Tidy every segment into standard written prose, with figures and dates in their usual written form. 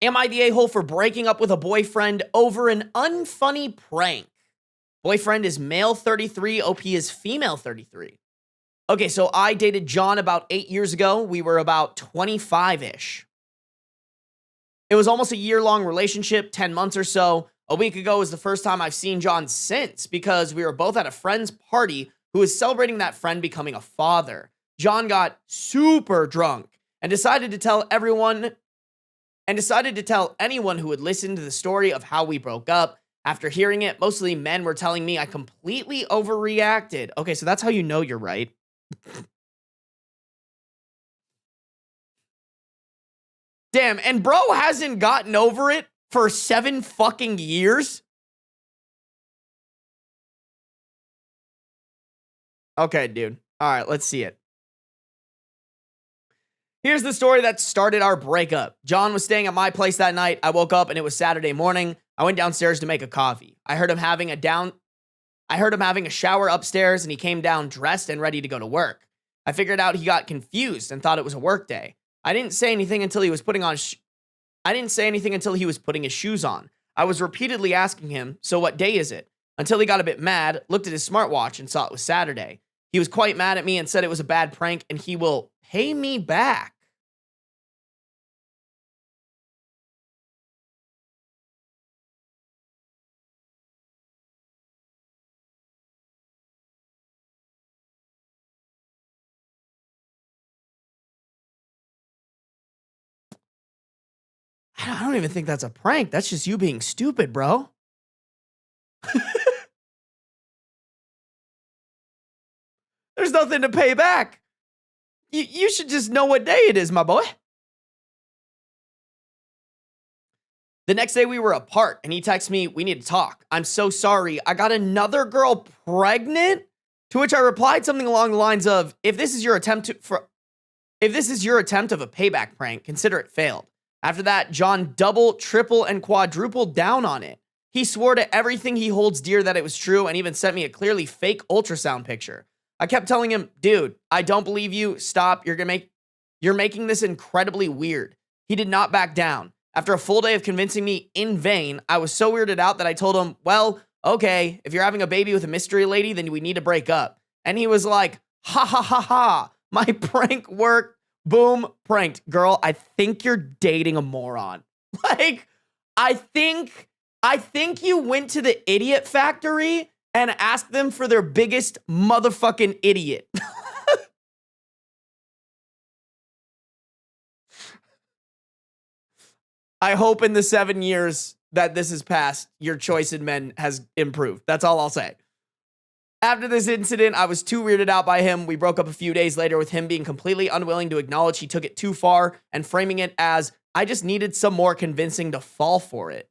Am I the a-hole for breaking up with a boyfriend over an unfunny prank? Boyfriend is male 33, OP is female 33. Okay, so I dated John about 8 years ago. We were about 25-ish. It was almost a year-long relationship, 10 months or so. A week ago was the first time I've seen John since because we were both at a friend's party who was celebrating that friend becoming a father. John got super drunk and decided to tell anyone who would listen to the story of how we broke up. After hearing it, mostly men were telling me I completely overreacted. Okay, so that's how you know you're right. Damn, and bro hasn't gotten over it for 7 fucking years? Okay, dude. All right, let's see it. Here's the story that started our breakup. John was staying at my place that night. I woke up and it was Saturday morning. I went downstairs to make a coffee. I heard him having a shower upstairs and he came down dressed and ready to go to work. I figured out he got confused and thought it was a work day. I didn't say anything until he was putting his shoes on. I was repeatedly asking him, "So what day is it?" Until he got a bit mad, looked at his smartwatch and saw it was Saturday. He was quite mad at me and said it was a bad prank and he will pay me back. I don't even think that's a prank. That's just you being stupid, bro. There's nothing to pay back. You should just know what day it is, my boy. The next day we were apart and he texted me, "We need to talk. I'm so sorry. I got another girl pregnant." To which I replied something along the lines of, if this is your attempt of a payback prank, consider it failed. After that, John double, triple, and quadrupled down on it. He swore to everything he holds dear that it was true and even sent me a clearly fake ultrasound picture. I kept telling him, "Dude, I don't believe you. Stop. You're making this incredibly weird." He did not back down. After a full day of convincing me in vain, I was so weirded out that I told him, "Well, okay, if you're having a baby with a mystery lady, then we need to break up." And he was like, "Ha ha ha ha. My prank worked. Boom, pranked." Girl, I think you're dating a moron. Like, I think you went to the idiot factory and asked them for their biggest motherfucking idiot. I hope in the 7 years that this has passed, your choice in men has improved. That's all I'll say. After this incident, I was too weirded out by him. We broke up a few days later with him being completely unwilling to acknowledge he took it too far and framing it as, I just needed some more convincing to fall for it.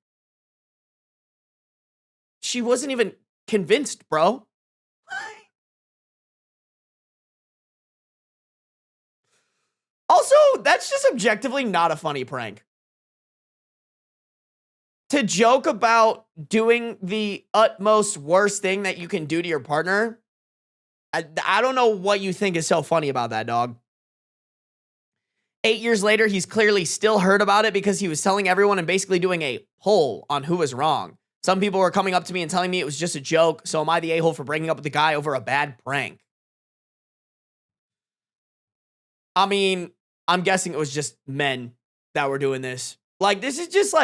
She wasn't even convinced, bro. Also, that's just objectively not a funny prank. To joke about doing the utmost worst thing that you can do to your partner, I don't know what you think is so funny about that, dog. 8 years later, he's clearly still heard about it because he was telling everyone and basically doing a poll on who was wrong. Some people were coming up to me and telling me it was just a joke, so am I the a-hole for breaking up with the guy over a bad prank? I mean, I'm guessing it was just men that were doing this. Like, this is just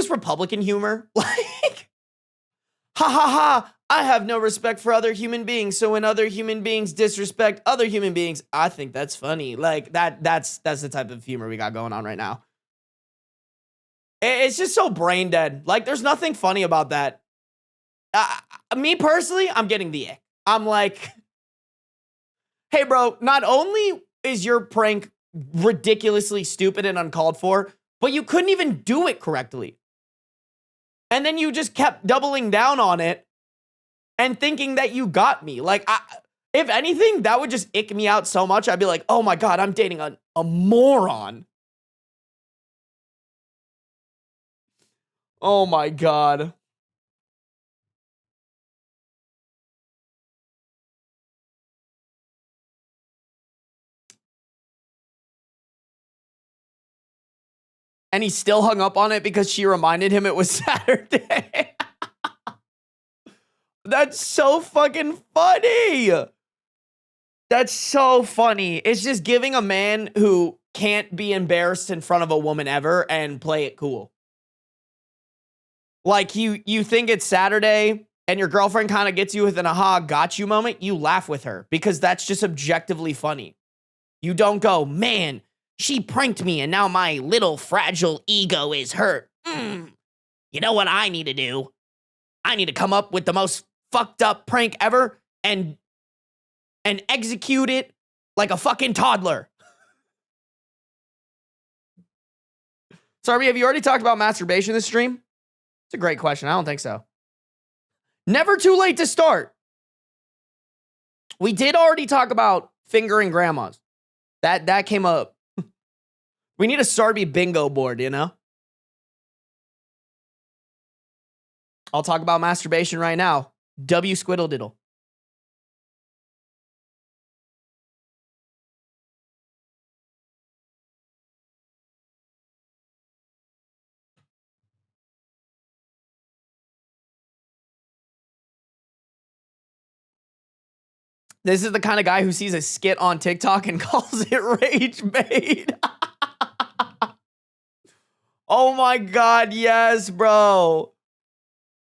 Republican humor. Like, ha ha ha, I have no respect for other human beings, so when other human beings disrespect other human beings, I think that's funny. Like, that's the type of humor we got going on right now. It's just so brain dead. Like, there's nothing funny about that. Me personally, I'm getting the ick. I'm like, hey, bro, not only is your prank ridiculously stupid and uncalled for, but you couldn't even do it correctly. And then you just kept doubling down on it and thinking that you got me. Like, if anything, that would just ick me out so much. I'd be like, oh my God, I'm dating a moron. Oh my God. And he still hung up on it because she reminded him it was Saturday. That's so fucking funny. That's so funny. It's just giving a man who can't be embarrassed in front of a woman ever and play it cool. Like you think it's Saturday and your girlfriend kind of gets you with an aha, got you moment, you laugh with her because that's just objectively funny. You don't go, man, she pranked me and now my little fragile ego is hurt. You know what I need to do? I need to come up with the most fucked up prank ever and execute it like a fucking toddler. Sarby, have you already talked about masturbation this stream? It's a great question. I don't think so. Never too late to start. We did already talk about fingering grandmas. That came up. We need a Sarby bingo board, you know? I'll talk about masturbation right now. W squiddle diddle. This is the kind of guy who sees a skit on TikTok and calls it rage bait. Oh my God, yes, bro.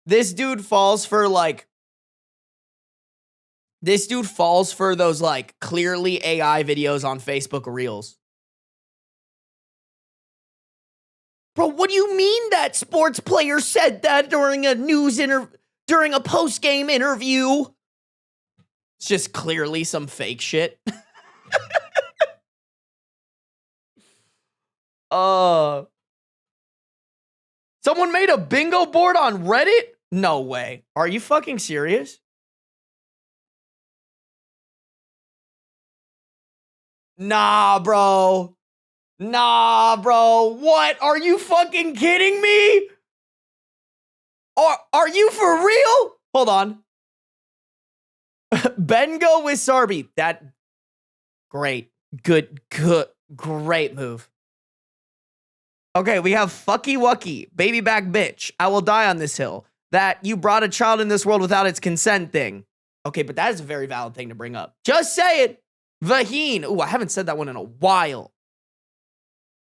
This dude falls for those like clearly AI videos on Facebook Reels. Bro, what do you mean that sports player said that during a post-game interview? It's just clearly some fake shit. Someone made a bingo board on Reddit? No way. Are you fucking serious? Nah, bro. What? Are you fucking kidding me? Are you for real? Hold on. Bengo with Sarby. Great move. Okay, we have Fucky Wucky, baby back bitch. I will die on this hill. That you brought a child in this world without its consent thing. Okay, but that is a very valid thing to bring up. Just say it. Vaheen. Ooh, I haven't said that one in a while.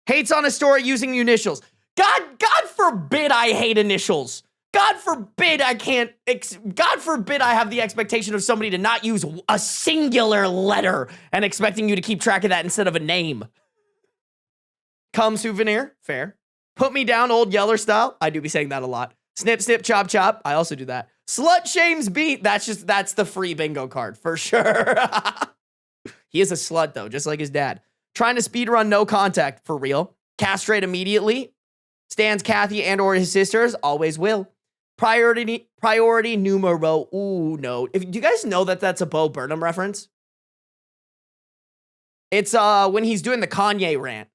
Hates on a story using initials. God forbid I hate initials. God forbid I have the expectation of somebody to not use a singular letter and expecting you to keep track of that instead of a name. Cum souvenir, fair. Put me down, old Yeller style. I do be saying that a lot. Snip, snip, chop, chop. I also do that. Slut shames beat. That's the free bingo card for sure. He is a slut though, just like his dad. Trying to speedrun no contact for real. Castrate immediately. Stands Kathy and or his sisters. Always will. Priority numero uno. Do you guys know that that's a Bo Burnham reference? It's when he's doing the Kanye rant.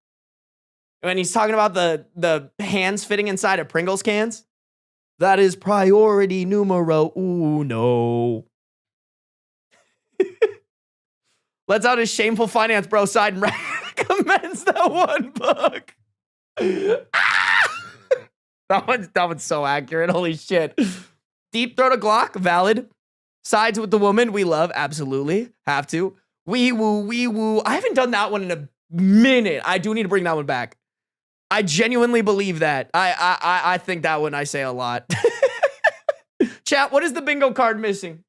When he's talking about the hands fitting inside of Pringles cans. That is priority numero uno. Lets out his shameful finance bro side and recommends that one book. That one's so accurate. Holy shit. Deep throat a Glock, valid. Sides with the woman we love, absolutely. Have to. Wee woo. I haven't done that one in a minute. I do need to bring that one back. I genuinely believe that. I think that one I say a lot. Chat, what is the bingo card missing?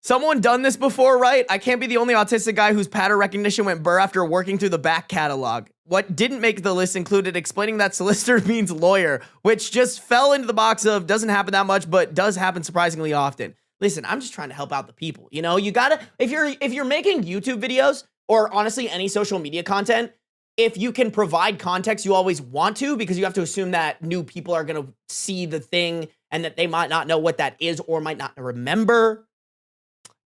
Someone done this before, right? I can't be the only autistic guy whose pattern recognition went burr after working through the back catalog. What didn't make the list included explaining that solicitor means lawyer, which just fell into the box of doesn't happen that much, but does happen surprisingly often. Listen, I'm just trying to help out the people. You know, you gotta, if you're making YouTube videos or honestly any social media content, if you can provide context, you always want to, because you have to assume that new people are gonna see the thing and that they might not know what that is or might not remember.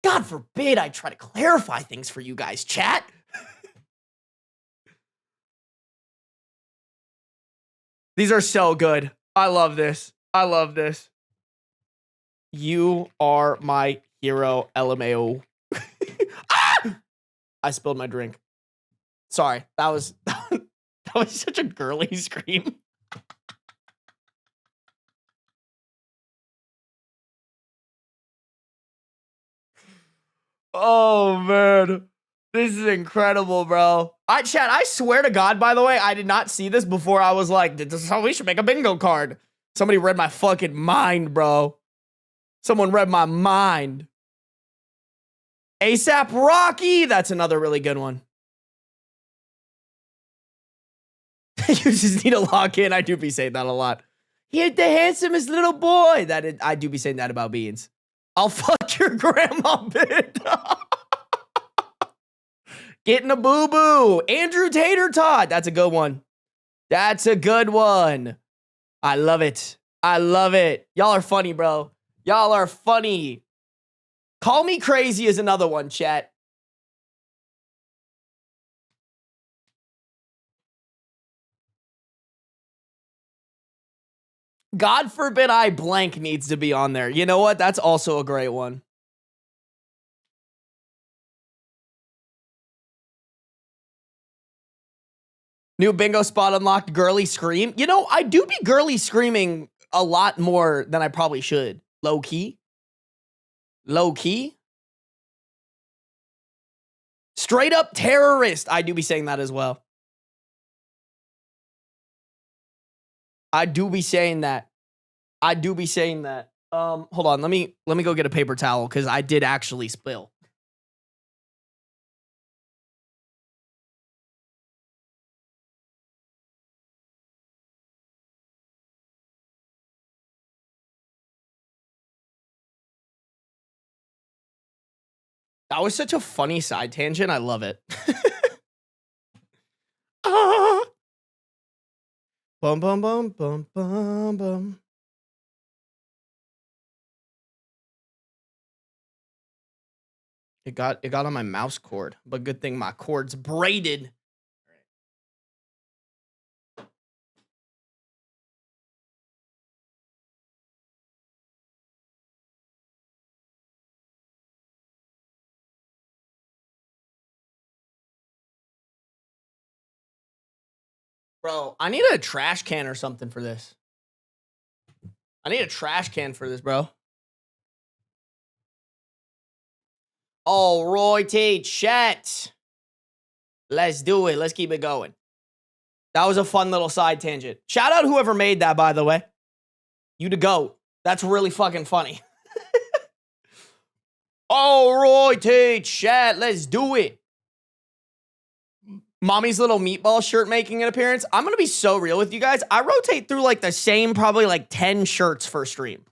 God forbid I try to clarify things for you guys, chat. These are so good. I love this. You are my hero, LMAO. Ah! I spilled my drink. Sorry, that was That was such a girly scream. Oh, man. This is incredible, bro. Chat, I swear to God, by the way, I did not see this before. I was like, this is how we should make a bingo card. Somebody read my fucking mind, bro. Someone read my mind. ASAP Rocky. That's another really good one. You just need to lock in. I do be saying that a lot. He ain't the handsomest little boy. I do be saying that about Beans. I'll fuck your grandma, bitch. Getting a boo-boo. Andrew Tater Tot. That's a good one. That's a good one. I love it. I love it. Y'all are funny, bro. Y'all are funny. Call me crazy is another one, chat. God forbid I blank needs to be on there. You know what? That's also a great one. New bingo spot unlocked, girly scream. You know, I do be girly screaming a lot more than I probably should. Low key. Low key. Straight up terrorist. I do be saying that as well. I do be saying that. I do be saying that. Hold on. Let me go get a paper towel because I did actually spill. That was such a funny side tangent. I love it. Ah. Bum bum bum bum bum bum. It got on my mouse cord, but good thing my cord's braided. Bro, I need a trash can or something for this. I need a trash can for this, bro. All righty, chat. Let's do it. Let's keep it going. That was a fun little side tangent. Shout out whoever made that, by the way. You the GOAT. That's really fucking funny. All righty, chat. Let's do it. Mommy's little meatball shirt making an appearance. I'm going to be so real with you guys. I rotate through like the same probably like 10 shirts for stream.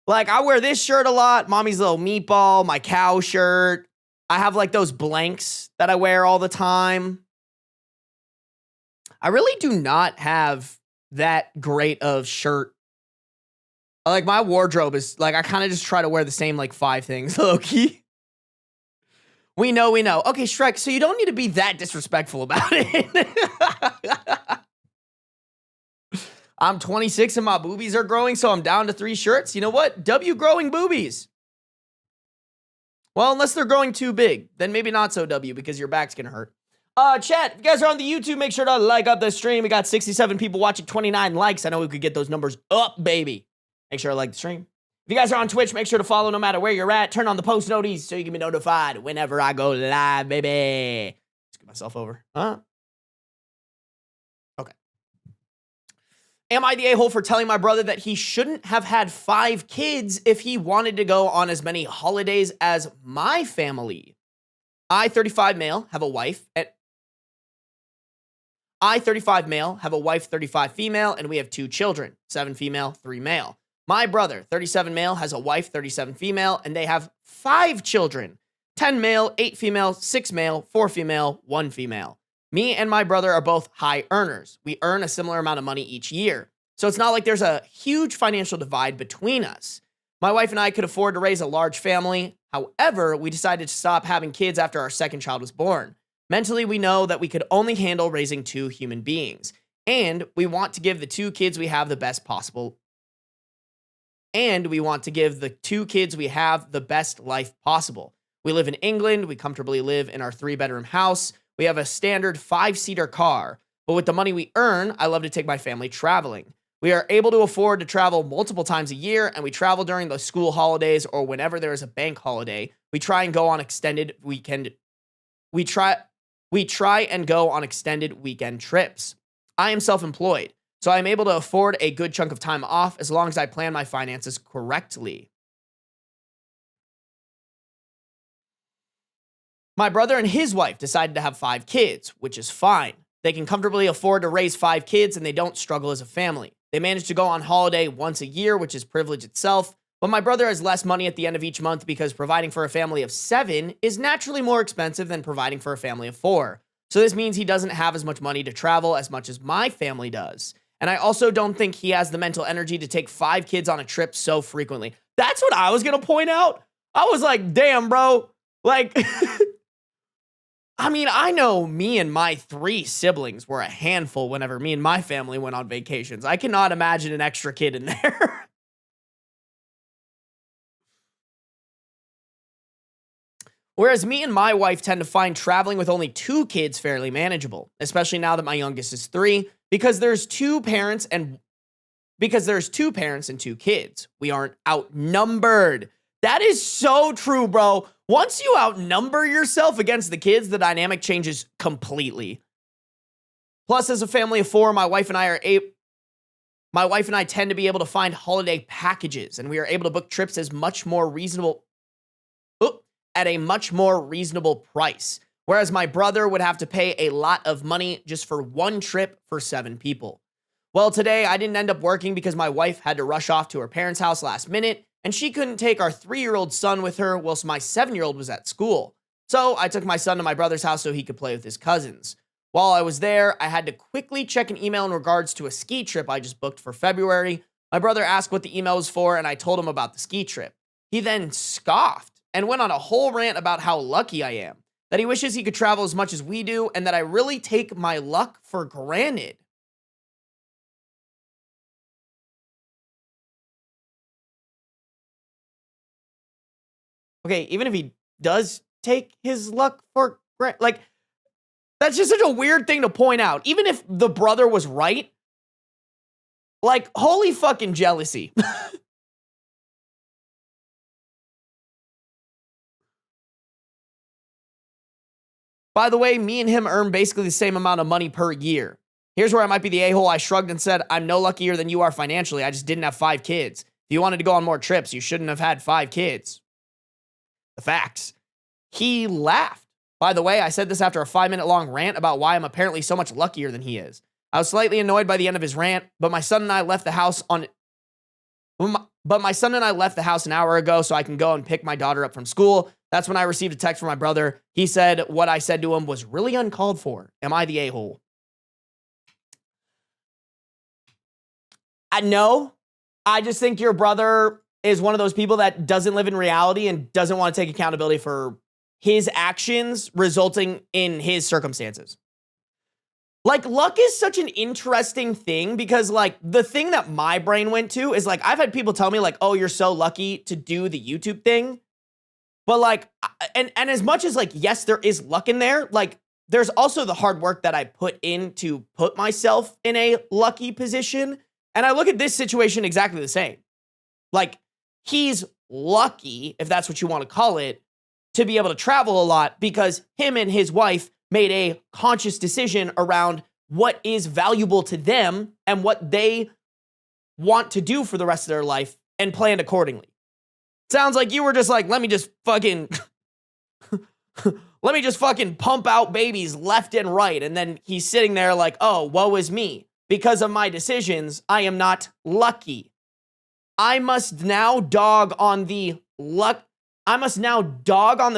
Like I wear this shirt a lot. Mommy's little meatball, my cow shirt. I have like those blanks that I wear all the time. I really do not have that great of shirt. Like my wardrobe is like, I kind of just try to wear the same like 5 things, low-key. We know. Okay, Shrek, so you don't need to be that disrespectful about it. I'm 26 and my boobies are growing, so I'm down to 3 shirts. You know what? W growing boobies. Well, unless they're growing too big, then maybe not so W because your back's gonna hurt. Chat, if you guys are on the YouTube, make sure to like up the stream. We got 67 people watching, 29 likes. I know we could get those numbers up, baby. Make sure to like the stream. If you guys are on Twitch, make sure to follow no matter where you're at. Turn on the post noties so you can be notified whenever I go live, baby. Scoot myself over. Okay. Am I the a-hole for telling my brother that he shouldn't have had 5 kids if he wanted to go on as many holidays as my family? I, 35 male, have a wife. I, 35 male, have a wife, 35 female, and we have 2 children, 7 female, 3 male. My brother, 37 male, has a wife, 37 female, and they have 5 children, 10 male, 8 female, 6 male, 4 female, 1 female. Me and my brother are both high earners. We earn a similar amount of money each year. So it's not like there's a huge financial divide between us. My wife and I could afford to raise a large family. However, we decided to stop having kids after our second child was born. Mentally, we know that we could only handle raising 2 human beings. And we want to give the 2 kids we have the best possible. And we want to give the 2 kids we have the best life possible. We live in England. We comfortably live in our 3-bedroom house. We have a standard 5-seater car, but with the money we earn, I love to take my family traveling. We are able to afford to travel multiple times a year, and we travel during the school holidays or whenever there is a bank holiday. We try and go on extended weekend. We try and go on extended weekend trips. I am self-employed, so I'm able to afford a good chunk of time off as long as I plan my finances correctly. My brother and his wife decided to have 5 kids, which is fine. They can comfortably afford to raise 5 kids and they don't struggle as a family. They manage to go on holiday once a year, which is privilege itself. But my brother has less money at the end of each month because providing for a family of 7 is naturally more expensive than providing for a family of 4. So this means he doesn't have as much money to travel as much as my family does. And I also don't think he has the mental energy to take 5 kids on a trip so frequently. That's what I was going to point out. I was like, damn, bro. Like, I mean, I know me and my 3 siblings were a handful whenever me and my family went on vacations. I cannot imagine an extra kid in there. Whereas me and my wife tend to find traveling with only 2 kids fairly manageable, especially now that my youngest is 3, because there's 2 parents and 2 kids. We aren't outnumbered. That is so true, bro. Once you outnumber yourself against the kids, the dynamic changes completely. Plus, as a family of 4, my wife and I tend to be able to find holiday packages, and we are able to book trips at a much more reasonable price. Whereas my brother would have to pay a lot of money just for one trip for 7 people. Well, today I didn't end up working because my wife had to rush off to her parents' house last minute, and she couldn't take our 3-year-old son with her whilst my 7-year-old was at school. So I took my son to my brother's house so he could play with his cousins. While I was there, I had to quickly check an email in regards to a ski trip I just booked for February. My brother asked what the email was for, and I told him about the ski trip. He then scoffed and went on a whole rant about how lucky I am, that he wishes he could travel as much as we do, and that I really take my luck for granted. Okay, even if he does take his luck for granted, like, that's just such a weird thing to point out. Even if the brother was right, like, holy fucking jealousy. By the way, me and him earn basically the same amount of money per year. Here's where I might be the a-hole. I shrugged and said, I'm no luckier than you are financially. I just didn't have 5 kids. If you wanted to go on more trips, you shouldn't have had 5 kids. The facts. He laughed. By the way, I said this after a 5-minute long rant about why I'm apparently so much luckier than he is. I was slightly annoyed by the end of his rant, but my son and I left the house an hour ago so I can go and pick my daughter up from school. That's when I received a text from my brother. He said what I said to him was really uncalled for. Am I the a-hole? No. I just think your brother is one of those people that doesn't live in reality and doesn't want to take accountability for his actions resulting in his circumstances. Like, luck is such an interesting thing because, like, the thing that my brain went to is, like, I've had people tell me, like, oh, you're so lucky to do the YouTube thing. But, like, and as much as, like, yes, there is luck in there, like, there's also the hard work that I put in to put myself in a lucky position. And I look at this situation exactly the same. Like, he's lucky, if that's what you want to call it, to be able to travel a lot because him and his wife made a conscious decision around what is valuable to them and what they want to do for the rest of their life and planned accordingly. Sounds like you were just like, let me just fucking pump out babies left and right. And then he's sitting there like, oh, woe is me. Because of my decisions, I am not lucky. I must now dog on the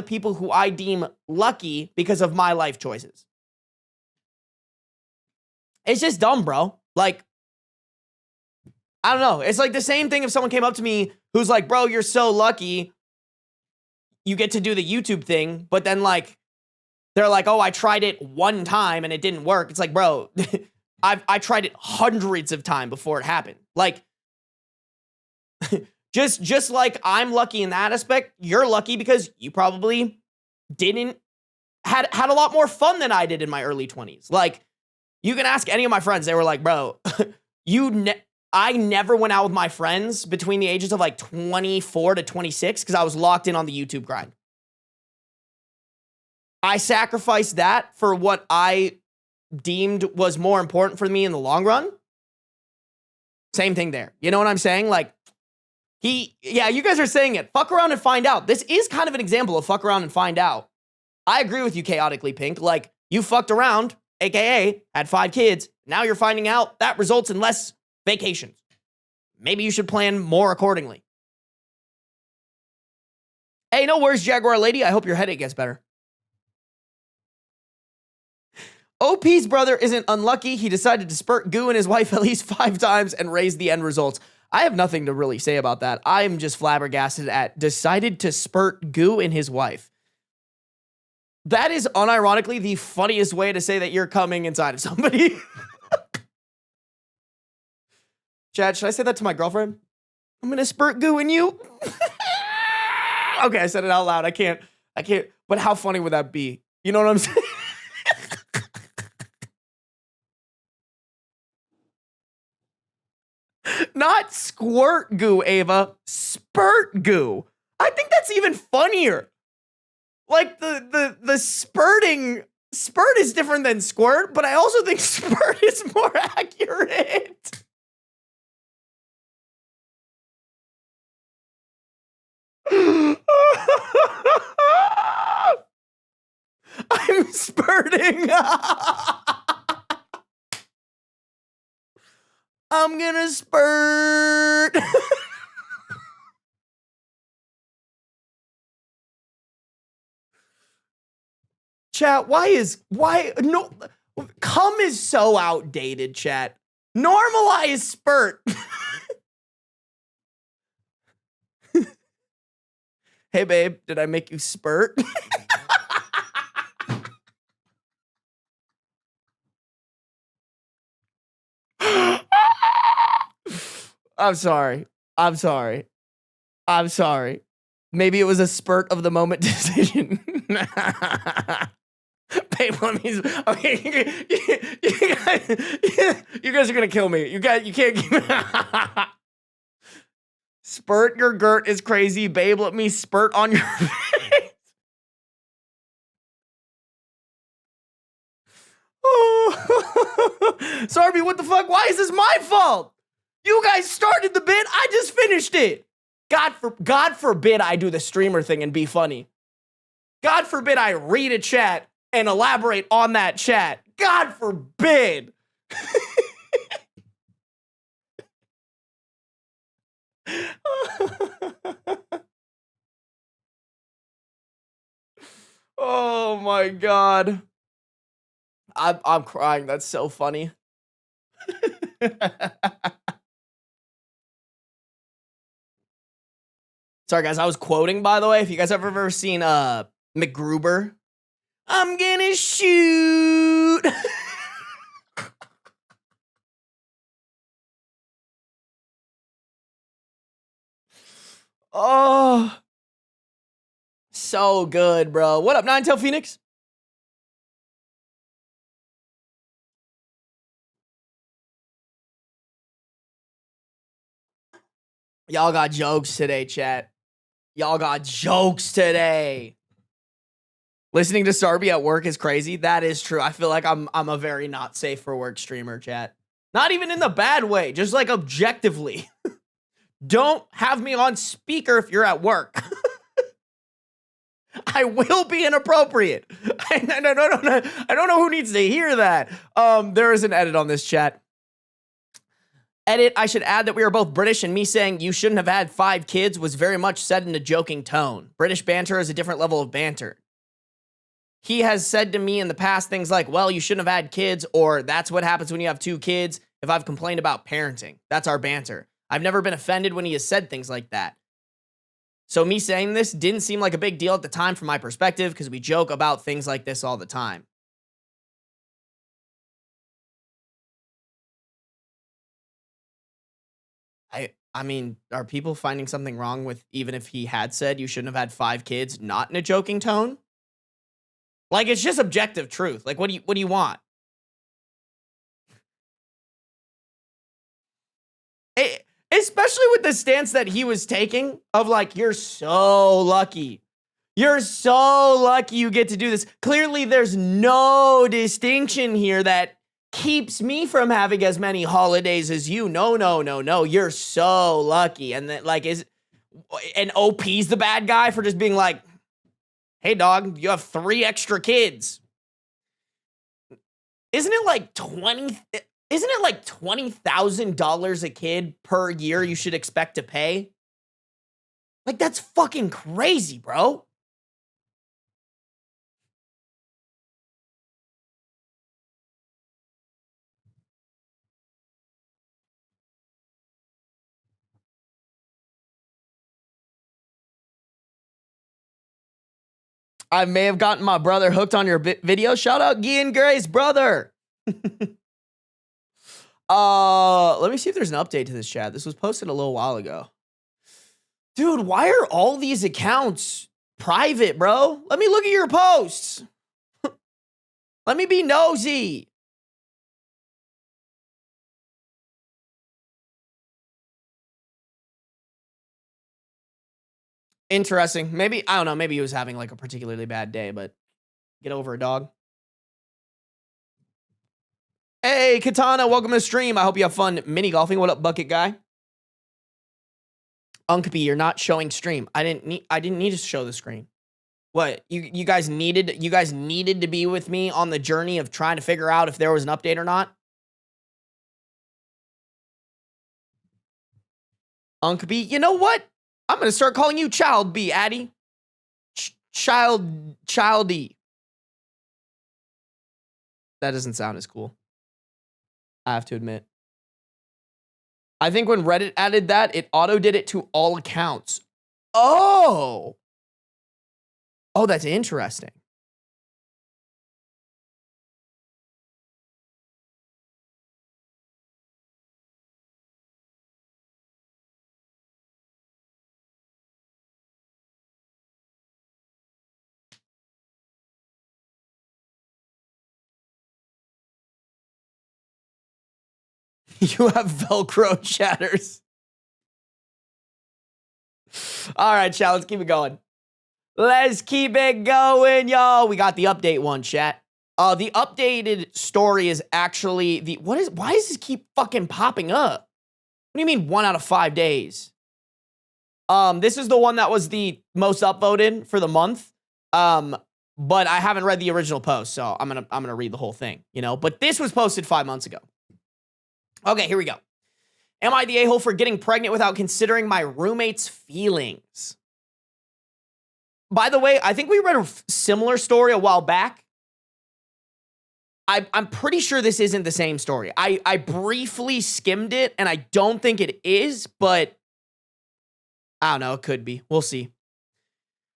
people who I deem lucky because of my life choices. It's just dumb, bro. Like, I don't know. It's like the same thing if someone came up to me who's like, bro, you're so lucky you get to do the YouTube thing, but then, like, they're like, oh, I tried it one time and it didn't work. It's like, bro, I tried it hundreds of times before it happened. Like, just like I'm lucky in that aspect, you're lucky because you probably didn't had a lot more fun than I did in my early 20s. Like, you can ask any of my friends. They were like, bro, I never went out with my friends between the ages of like 24 to 26 because I was locked in on the YouTube grind. I sacrificed that for what I deemed was more important for me in the long run. Same thing there. You know what I'm saying? Like, yeah, you guys are saying it. Fuck around and find out. This is kind of an example of fuck around and find out. I agree with you, Chaotically Pink. Like, you fucked around, aka had 5 kids. Now you're finding out that results in less vacations. Maybe you should plan more accordingly. Hey, no worries, Jaguar Lady. I hope your headache gets better. OP's brother isn't unlucky. He decided to spurt goo in his wife at least 5 times and raise the end results. I have nothing to really say about that. I'm just flabbergasted at decided to spurt goo in his wife. That is unironically the funniest way to say that you're coming inside of somebody. Chad, should I say that to my girlfriend? I'm gonna spurt goo in you. Okay, I said it out loud. I can't. But how funny would that be? You know what I'm saying? Not squirt goo, Ava. Spurt goo. I think that's even funnier. Like the spurting, spurt is different than squirt, but I also think spurt is more accurate. I'm spurting. I'm gonna spurt. Chat, no, cum is so outdated, chat. Normalize spurt. Hey, babe, did I make you spurt? I'm sorry. Maybe it was a spurt of the moment decision. Babe, let me. Okay, you guys are gonna kill me. You can't keep. Spurt your girt is crazy, babe. Let me spurt on your face. Oh. Sarby, what the fuck? Why is this my fault? You guys started the bit. I just finished it. God forbid I do the streamer thing and be funny. God forbid I read a chat and elaborate on that chat. God forbid. Oh my God. I'm crying. That's so funny. Sorry, guys. I was quoting, by the way. If you guys have ever seen MacGruber, I'm gonna shoot. Oh, so good, bro. What up, Ninetail Phoenix? Y'all got jokes today, chat. Y'all got jokes today. Listening to Sarby at work is crazy. That is true. I feel like I'm a very not safe for work streamer, chat. Not even in the bad way, just like objectively. Don't have me on speaker if you're at work. I will be inappropriate. I don't know who needs to hear that. There is an edit on this, chat. Edit, I should add that we are both British, and me saying you shouldn't have had 5 kids was very much said in a joking tone. British banter is a different level of banter. He has said to me in the past things like, well, you shouldn't have had kids, or that's what happens when you have 2 kids, if I've complained about parenting. That's our banter. I've never been offended when he has said things like that. So me saying this didn't seem like a big deal at the time from my perspective, because we joke about things like this all the time. I mean, are people finding something wrong with even if he had said you shouldn't have had 5 kids, not in a joking tone? Like, it's just objective truth. Like, what do you want? Especially with the stance that he was taking of like, you're so lucky. You're so lucky you get to do this. Clearly, there's no distinction here that keeps me from having as many holidays as you. No, no, no, no. You're so lucky. And that, like, and OP's the bad guy for just being like, hey, dog, you have 3 extra kids. Isn't it like $20,000 a kid per year you should expect to pay? Like, that's fucking crazy, bro. I may have gotten my brother hooked on your video. Shout out Gian Gray's brother. Let me see if there's an update to this chat. This was posted a little while ago. Dude, why are all these accounts private, bro? Let me look at your posts. Let me be nosy. Interesting. Maybe, I don't know, maybe he was having like a particularly bad day, but get over it, dog. Hey, Katana, welcome to the stream. I hope you have fun mini golfing. What up, bucket guy? Unkby, you're not showing stream. I didn't need to show the screen. What? You guys needed to be with me on the journey of trying to figure out if there was an update or not? Unkby, you know what? I'm going to start calling you Child B, Addy. Childy. That doesn't sound as cool, I have to admit. I think when Reddit added that, it auto did it to all accounts. Oh, that's interesting. You have Velcro chatters. All right, chat, let's keep it going. Let's keep it going, y'all. We got the update one, chat. The updated story is actually why does this keep fucking popping up? What do you mean 1 out of 5 days? This is the one that was the most upvoted for the month. But I haven't read the original post, so I'm gonna read the whole thing, you know. But this was posted 5 months ago. Okay, here we go. Am I the a-hole for getting pregnant without considering my roommate's feelings? By the way, I think we read a similar story a while back. I'm pretty sure this isn't the same story. I briefly skimmed it, and I don't think it is, but I don't know. It could be. We'll see.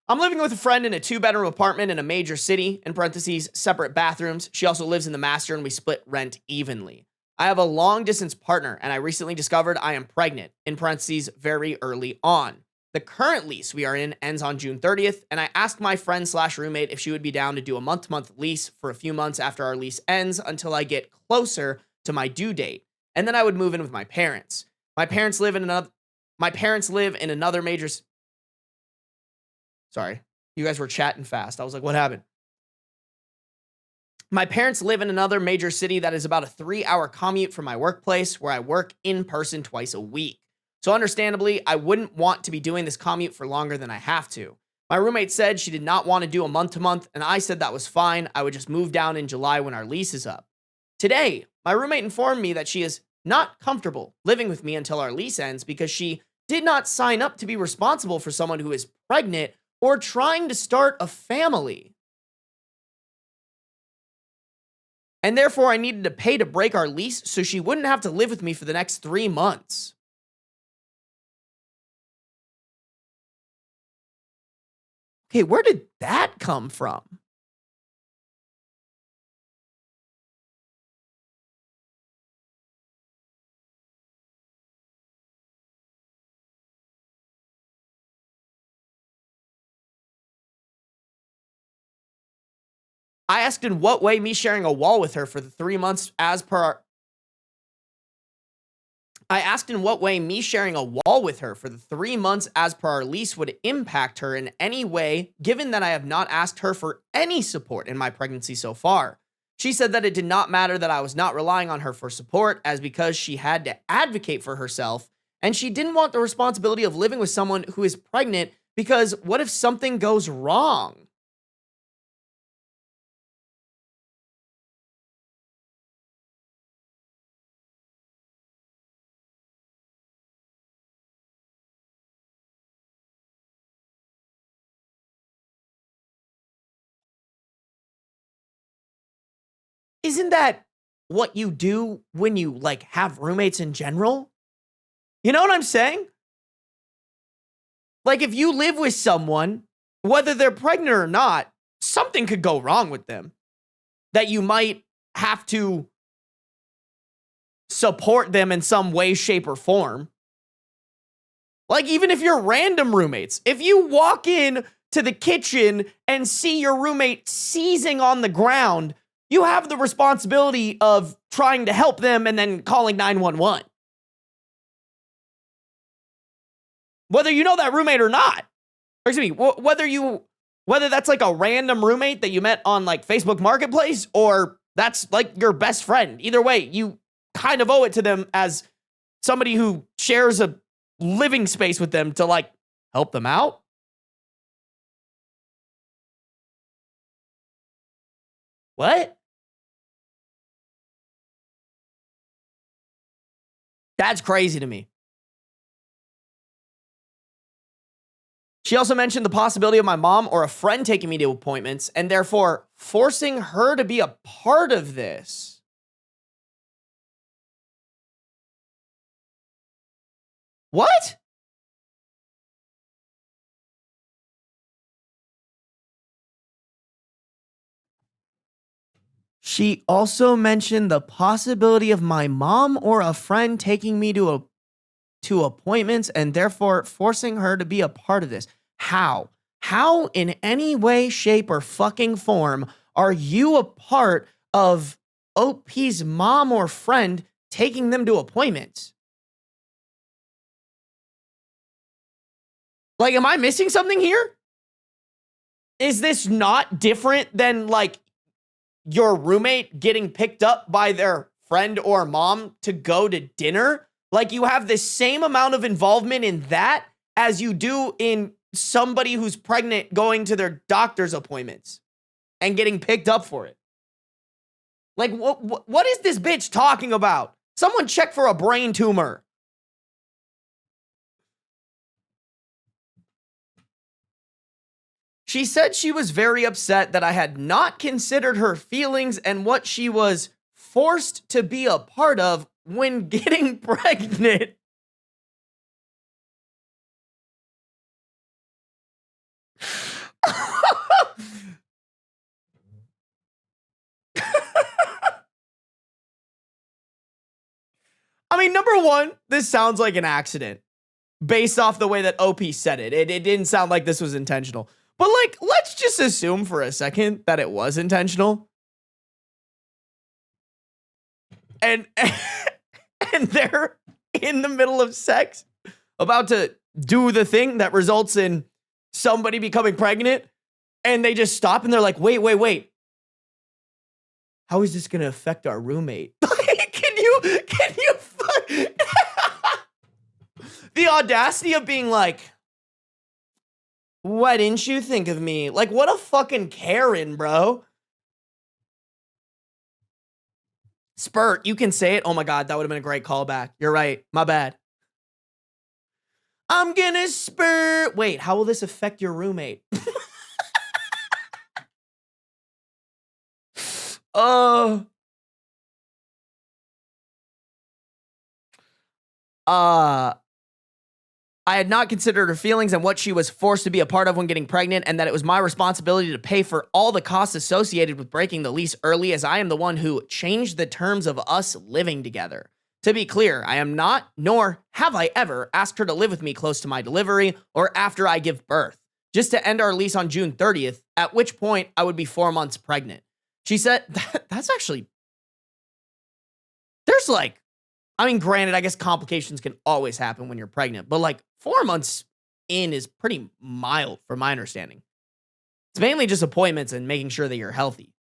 I'm living with a friend in a 2-bedroom apartment in a major city, in parentheses, separate bathrooms. She also lives in the master, and we split rent evenly. I have a long-distance partner, and I recently discovered I am pregnant, in parentheses, very early on. The current lease we are in ends on June 30th, and I asked my friend/roommate if she would be down to do a month-to-month lease for a few months after our lease ends until I get closer to my due date, and then I would move in with my parents. My parents live in another major... Sorry, you guys were chatting fast. I was like, what happened? My parents live in another major city that is about a 3-hour commute from my workplace, where I work in person twice a week. So understandably, I wouldn't want to be doing this commute for longer than I have to. My roommate said she did not want to do a month-to-month, and I said that was fine. I would just move down in July when our lease is up. Today, my roommate informed me that she is not comfortable living with me until our lease ends because she did not sign up to be responsible for someone who is pregnant or trying to start a family. And therefore, I needed to pay to break our lease so she wouldn't have to live with me for the next 3 months. Okay, where did that come from? I asked in what way me sharing a wall with her for the 3 months as per our I asked in what way me sharing a wall with her for the 3 months as per our lease would impact her in any way, given that I have not asked her for any support in my pregnancy so far. She said that it did not matter that I was not relying on her for support, as because she had to advocate for herself, and she didn't want the responsibility of living with someone who is pregnant, because what if something goes wrong? Isn't that what you do when you like have roommates in general? You know what I'm saying? Like if you live with someone, whether they're pregnant or not, something could go wrong with them that you might have to support them in some way, shape, or form. Like even if you're random roommates, if you walk in to the kitchen and see your roommate seizing on the ground, you have the responsibility of trying to help them and then calling 911. Whether you know that roommate or not. Or excuse me, whether that's like a random roommate that you met on like Facebook Marketplace or that's like your best friend. Either way, you kind of owe it to them as somebody who shares a living space with them to like help them out. What? That's crazy to me. She also mentioned the possibility of my mom or a friend taking me to appointments and therefore forcing her to be a part of this. What? She also mentioned the possibility of my mom or a friend taking me to appointments and therefore forcing her to be a part of this. How? How in any way, shape, or fucking form are you a part of OP's mom or friend taking them to appointments? Like, am I missing something here? Is this not different than like your roommate getting picked up by their friend or mom to go to dinner? Like you have the same amount of involvement in that as you do in somebody who's pregnant going to their doctor's appointments and getting picked up for it. Like what is this bitch talking about? Someone check for a brain tumor. She said she was very upset that I had not considered her feelings and what she was forced to be a part of when getting pregnant. I mean, number one, this sounds like an accident based off the way that OP said it. It didn't sound like this was intentional. But like, let's just assume for a second that it was intentional. And they're in the middle of sex, about to do the thing that results in somebody becoming pregnant, and they just stop and they're like, wait. How is this going to affect our roommate? Can you the audacity of being like, why didn't you think of me? Like, what a fucking Karen, bro. Spurt, you can say it. Oh my God, that would have been a great callback. You're right. My bad. I'm gonna spurt. Wait, how will this affect your roommate? Oh. I had not considered her feelings and what she was forced to be a part of when getting pregnant, and that it was my responsibility to pay for all the costs associated with breaking the lease early, as I am the one who changed the terms of us living together. To be clear, I am not, nor have I ever asked her to live with me close to my delivery or after I give birth, just to end our lease on June 30th, at which point I would be 4 months pregnant. She said, that's actually, there's like, I mean, granted, I guess complications can always happen when you're pregnant, but like 4 months in is pretty mild from my understanding. It's mainly just appointments and making sure that you're healthy.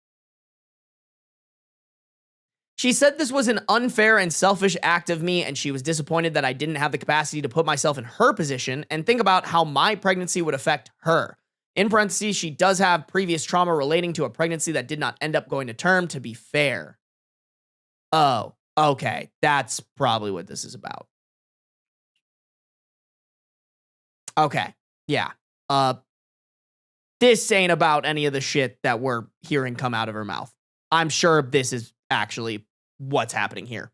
She said this was an unfair and selfish act of me, and she was disappointed that I didn't have the capacity to put myself in her position and think about how my pregnancy would affect her. In parentheses, she does have previous trauma relating to a pregnancy that did not end up going to term, to be fair. Oh, okay. That's probably what this is about. Okay. Yeah. This ain't about any of the shit that we're hearing come out of her mouth. I'm sure this is actually what's happening here.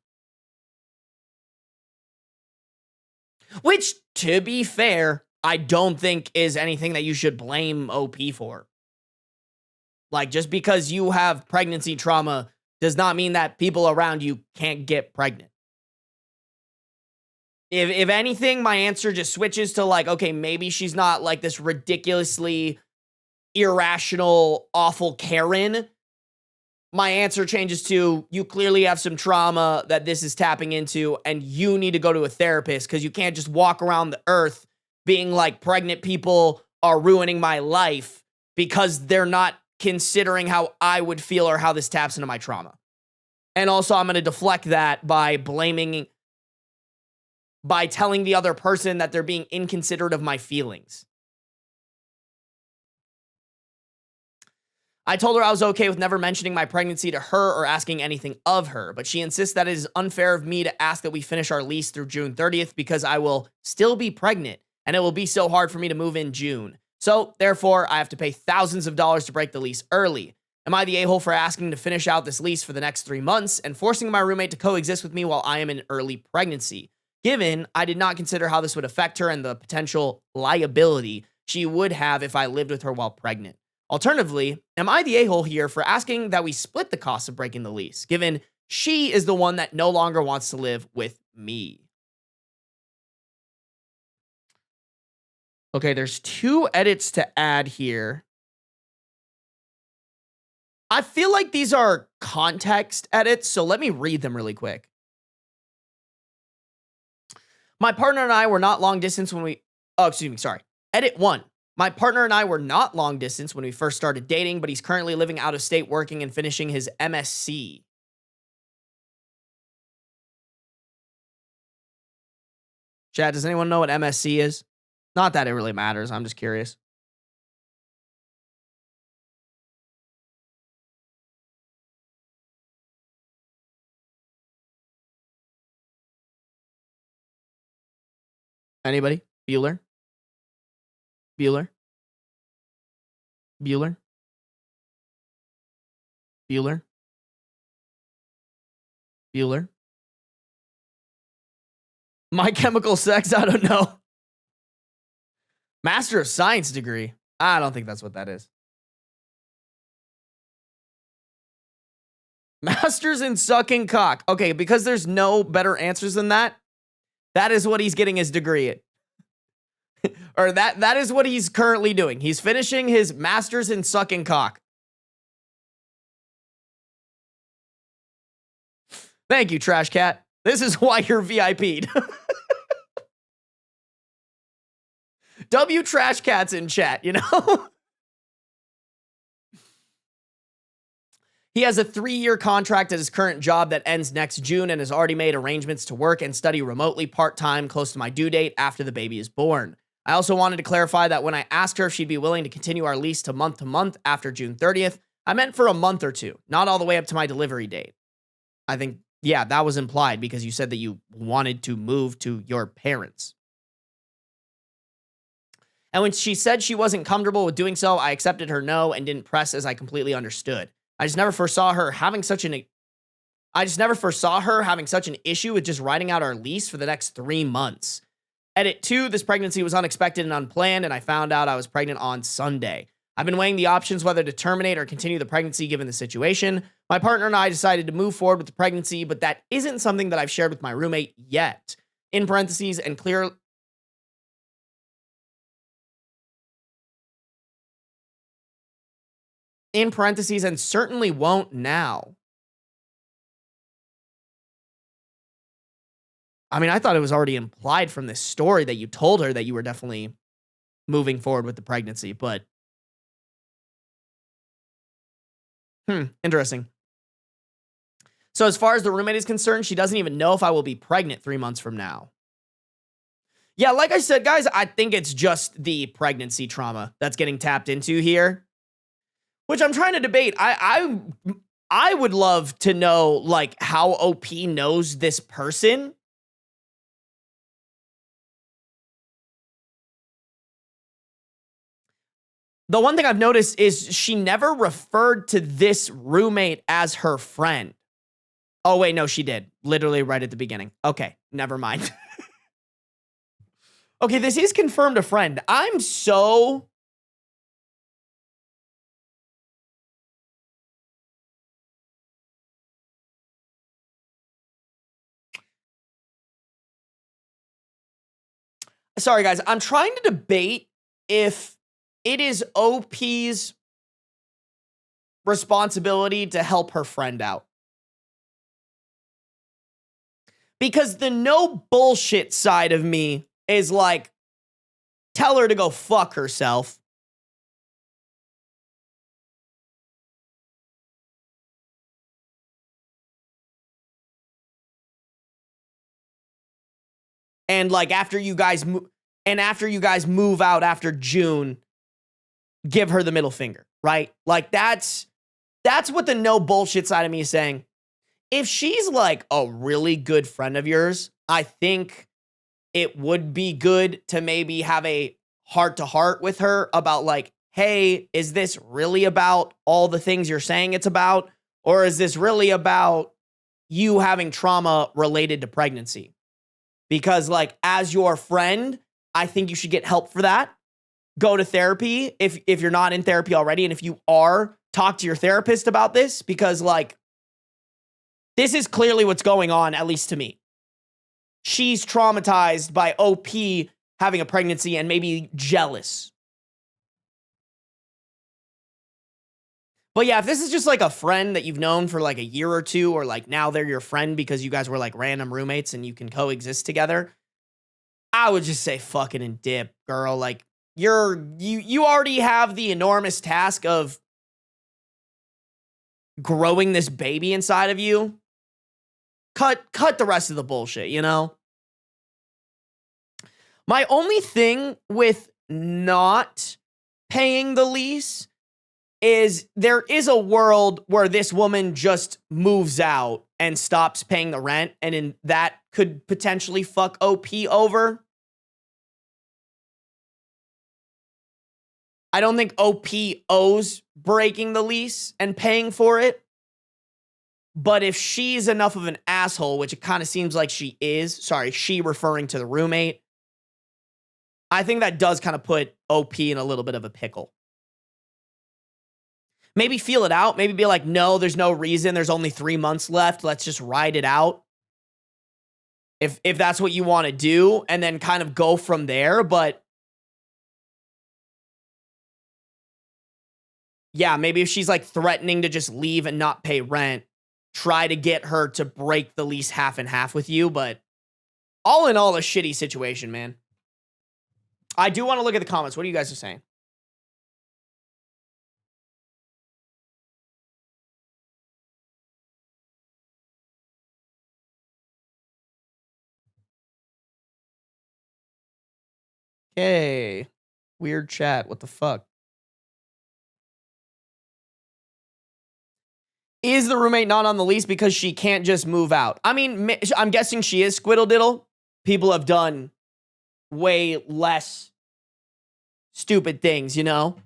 Which, to be fair, I don't think is anything that you should blame OP for. Like, just because you have pregnancy trauma does not mean that people around you can't get pregnant. If anything, my answer just switches to like, okay, maybe she's not like this ridiculously irrational, awful Karen. My answer changes to, you clearly have some trauma that this is tapping into, and you need to go to a therapist because you can't just walk around the earth being like, pregnant people are ruining my life because they're not considering how I would feel or how this taps into my trauma. And also, I'm going to deflect that by telling the other person that they're being inconsiderate of my feelings. I told her I was okay with never mentioning my pregnancy to her or asking anything of her, but she insists that it is unfair of me to ask that we finish our lease through June 30th because I will still be pregnant and it will be so hard for me to move in June. So, therefore, I have to pay thousands of dollars to break the lease early. Am I the a-hole for asking to finish out this lease for the next 3 months and forcing my roommate to coexist with me while I am in early pregnancy? Given I did not consider how this would affect her and the potential liability she would have if I lived with her while pregnant. Alternatively, am I the a-hole here for asking that we split the cost of breaking the lease, given she is the one that no longer wants to live with me? Okay, there's 2 edits to add here. I feel like these are context edits, so let me read them really quick. My partner and I were not long distance when we... Oh, excuse me, sorry. Edit 1. My partner and I were not long distance when we first started dating, but he's currently living out of state working and finishing his MSc. Chad, does anyone know what MSc is? Not that it really matters. I'm just curious. Anybody? Bueller? Bueller? Bueller? Bueller? Bueller? My Chemical Sex? I don't know. Master of Science degree? I don't think that's what that is. Masters in sucking cock. Okay, because there's no better answers than that, that is what he's getting his degree at. Or that is what he's currently doing. He's finishing his Masters in sucking cock. Thank you, Trash Cat. This is why you're VIP'd. W Trash Cat's in chat, you know? He has a 3-year contract at his current job that ends next June and has already made arrangements to work and study remotely part-time close to my due date after the baby is born. I also wanted to clarify that when I asked her if she'd be willing to continue our lease to month after June 30th, I meant for a month or 2, not all the way up to my delivery date. I think, yeah, that was implied because you said that you wanted to move to your parents. And when she said she wasn't comfortable with doing so, I accepted her no and didn't press as I completely understood. I just never foresaw her having such an issue with just writing out our lease for the next 3 months. Edit 2, this pregnancy was unexpected and unplanned, and I found out I was pregnant on Sunday. I've been weighing the options whether to terminate or continue the pregnancy given the situation. My partner and I decided to move forward with the pregnancy, but that isn't something that I've shared with my roommate yet. In parentheses, and clear... in parentheses, and certainly won't now. I mean, I thought it was already implied from this story that you told her that you were definitely moving forward with the pregnancy, but interesting. So as far as the roommate is concerned, she doesn't even know if I will be pregnant 3 months from now. Yeah, like I said, guys, I think it's just the pregnancy trauma that's getting tapped into here, which I'm trying to debate. I would love to know, like, how OP knows this person. The one thing I've noticed is she never referred to this roommate as her friend. Oh, wait, no, she did. Literally right at the beginning. Okay, never mind. Okay, this is confirmed a friend. I'm so... Sorry, guys. I'm trying to debate if it is OP's responsibility to help her friend out. Because the no bullshit side of me is like, tell her to go fuck herself. And like after you guys move out after June, give her the middle finger, right? Like that's what the no bullshit side of me is saying. If she's like a really good friend of yours, I think it would be good to maybe have a heart-to-heart with her about like, hey, is this really about all the things you're saying it's about? Or is this really about you having trauma related to pregnancy? Because like, as your friend, I think you should get help for that. Go to therapy if you're not in therapy already. And if you are, talk to your therapist about this, because like, this is clearly what's going on, at least to me. She's traumatized by OP having a pregnancy and maybe jealous. But yeah, if this is just like a friend that you've known for like a year or two, or like now they're your friend because you guys were like random roommates and you can coexist together, I would just say fuck it and dip, girl. Like you already have the enormous task of growing this baby inside of you. Cut the rest of the bullshit, you know? My only thing with not paying the lease is there is a world where this woman just moves out and stops paying the rent, and that could potentially fuck OP over. I don't think OP owes breaking the lease and paying for it. But if she's enough of an asshole, which it kind of seems like she is, sorry, she referring to the roommate, I think that does kind of put OP in a little bit of a pickle. Maybe feel it out. Maybe be like, no, there's no reason. There's only 3 months left. Let's just ride it out. If that's what you want to do, and then kind of go from there. But yeah, maybe if she's like threatening to just leave and not pay rent, try to get her to break the lease half and half with you. But all in all, a shitty situation, man. I do want to look at the comments. What are you guys saying? Okay. Weird chat. What the fuck? Is the roommate not on the lease because she can't just move out? I mean, I'm guessing she is squiddle diddle. People have done way less stupid things, you know?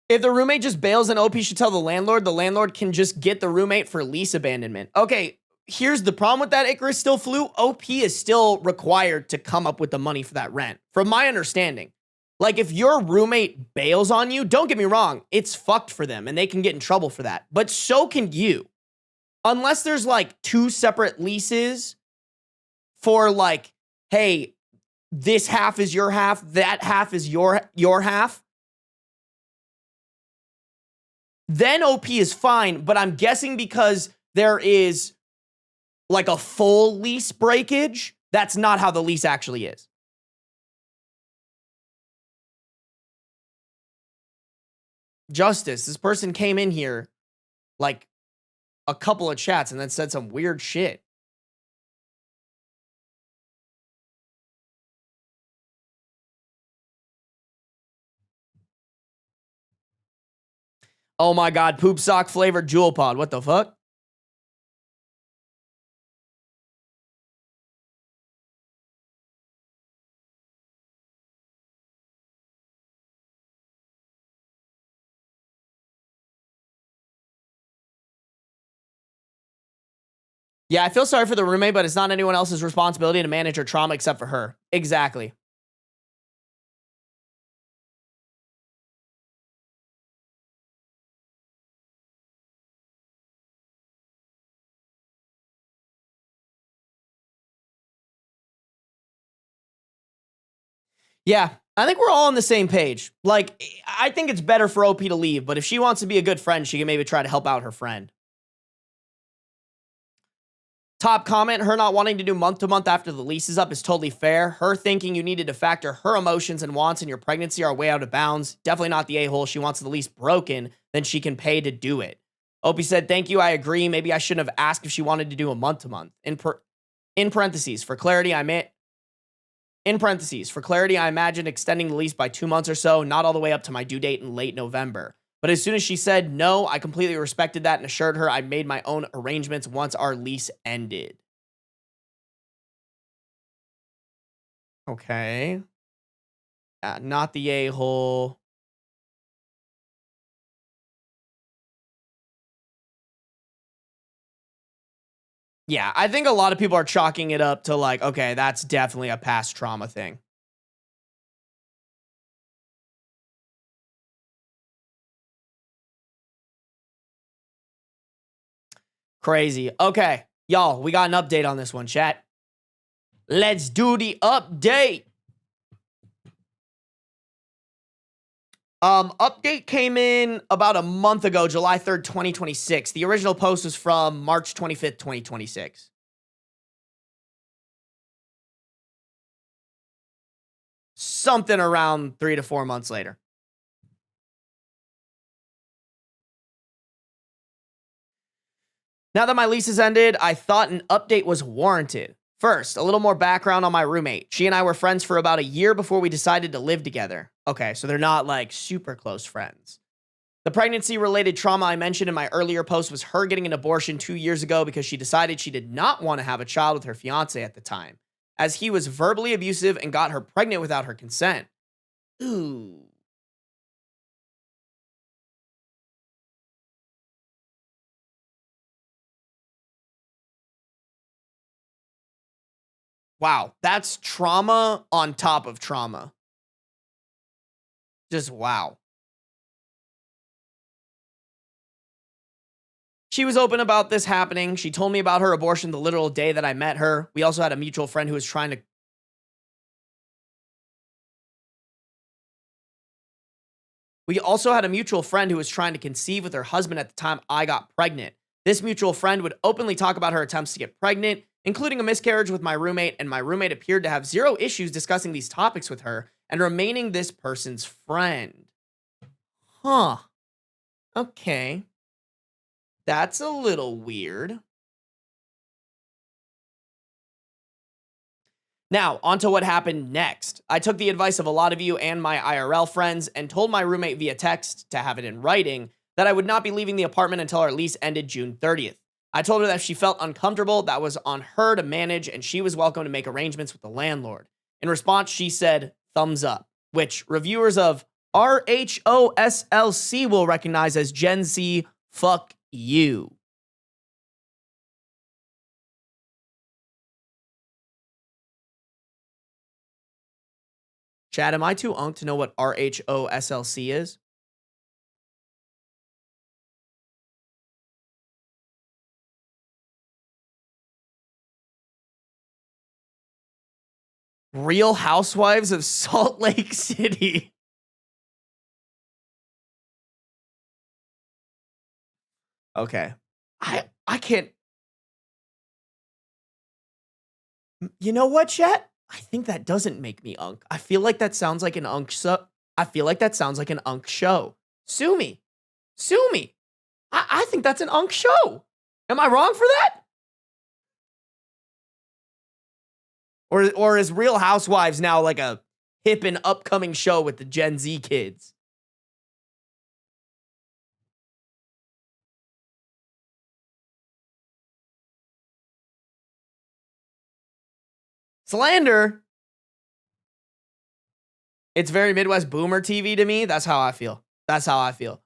If the roommate just bails, and OP should tell the landlord can just get the roommate for lease abandonment. Okay, here's the problem with that, Icarus still flew. OP is still required to come up with the money for that rent, from my understanding. Like, if your roommate bails on you, don't get me wrong, it's fucked for them, and they can get in trouble for that. But so can you. Unless there's, like, 2 separate leases for like, hey, this half is your half, that half is your half, then OP is fine. But I'm guessing because there is like a full lease breakage, that's not how the lease actually is. Justice, this person came in here like a couple of chats and then said some weird shit. Oh my God, poop sock flavored Jewel Pod. What the fuck? Yeah, I feel sorry for the roommate, but it's not anyone else's responsibility to manage her trauma except for her. Exactly. Yeah, I think we're all on the same page. Like, I think it's better for OP to leave, but if she wants to be a good friend, she can maybe try to help out her friend. Top comment, her not wanting to do month to month after the lease is up is totally fair. Her thinking you needed to factor her emotions and wants in your pregnancy are way out of bounds. Definitely not the a-hole. She wants the lease broken, then she can pay to do it. Opie said, thank you, I agree. Maybe I shouldn't have asked if she wanted to do a month to month. In parentheses, for clarity, I imagine extending the lease by 2 months or so, not all the way up to my due date in late November. But as soon as she said no, I completely respected that and assured her I made my own arrangements once our lease ended. Okay. Not the a-hole. Yeah, I think a lot of people are chalking it up to like, okay, that's definitely a past trauma thing. Crazy. Okay, y'all, we got an update on this one, chat. Let's do the update. Update came in about a month ago, July 3rd, 2026. The original post was from March 25th, 2026. Something around 3 to 4 months later. Now that my lease has ended, I thought an update was warranted. First, a little more background on my roommate. She and I were friends for about a year before we decided to live together. Okay, so they're not like super close friends. The pregnancy related trauma I mentioned in my earlier post was her getting an abortion 2 years ago because she decided she did not want to have a child with her fiance at the time, as he was verbally abusive and got her pregnant without her consent. Ooh. Wow, that's trauma on top of trauma. Just wow. She was open about this happening. She told me about her abortion the literal day that I met her. We also had a mutual friend who was trying to conceive with her husband at the time I got pregnant. This mutual friend would openly talk about her attempts to get pregnant, including a miscarriage with my roommate, and my roommate appeared to have zero issues discussing these topics with her and remaining this person's friend. Huh. Okay. That's a little weird. Now, on to what happened next. I took the advice of a lot of you and my IRL friends and told my roommate via text, to have it in writing, that I would not be leaving the apartment until our lease ended June 30th. I told her that if she felt uncomfortable, that was on her to manage, and she was welcome to make arrangements with the landlord. In response, she said, thumbs up, which reviewers of RHOSLC will recognize as Gen Z, fuck you. Chad, am I too unk to know what RHOSLC is? Real Housewives of Salt Lake City. Okay. I can't. You know what, Chet? I think that doesn't make me unk. I feel like that sounds like an unk I feel like that sounds like an unk show. Sue me. Sue me. I think that's an unk show. Am I wrong for that? Or is Real Housewives now like a hip and upcoming show with the Gen Z kids? Slander. It's very Midwest boomer TV to me. That's how I feel. That's how I feel.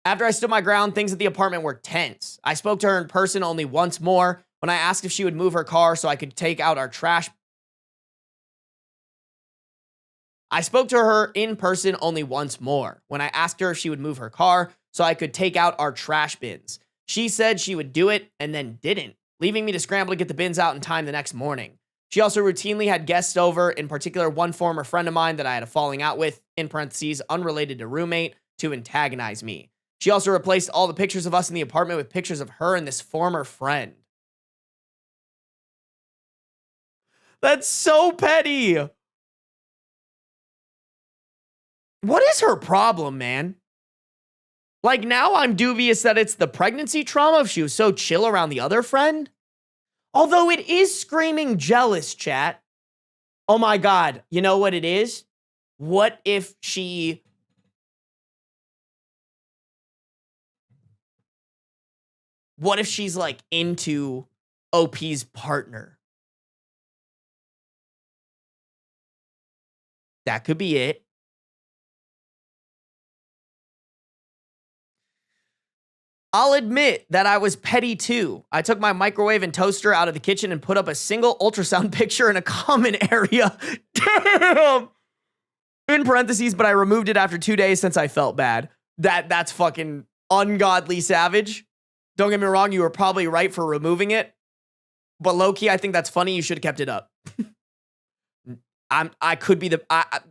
After I stood my ground, things at the apartment were tense. I spoke to her in person only once more when I asked if she would move her car so I could take out our trash. I spoke to her in person only once more when I asked her if she would move her car so I could take out our trash bins. She said she would do it and then didn't, leaving me to scramble to get the bins out in time the next morning. She also routinely had guests over, in particular one former friend of mine that I had a falling out with, in parentheses, unrelated to roommate, to antagonize me. She also replaced all the pictures of us in the apartment with pictures of her and this former friend. That's so petty. What is her problem, man? Like, now I'm dubious that it's the pregnancy trauma if she was so chill around the other friend. Although it is screaming jealous, chat. Oh my God. You know what it is? What if she's like into OP's partner? That could be it. I'll admit that I was petty too. I took my microwave and toaster out of the kitchen and put up a single ultrasound picture in a common area. Damn! In parentheses, but I removed it after 2 days since I felt bad. That's fucking ungodly savage. Don't get me wrong, you were probably right for removing it. But low-key, I think that's funny. You should have kept it up.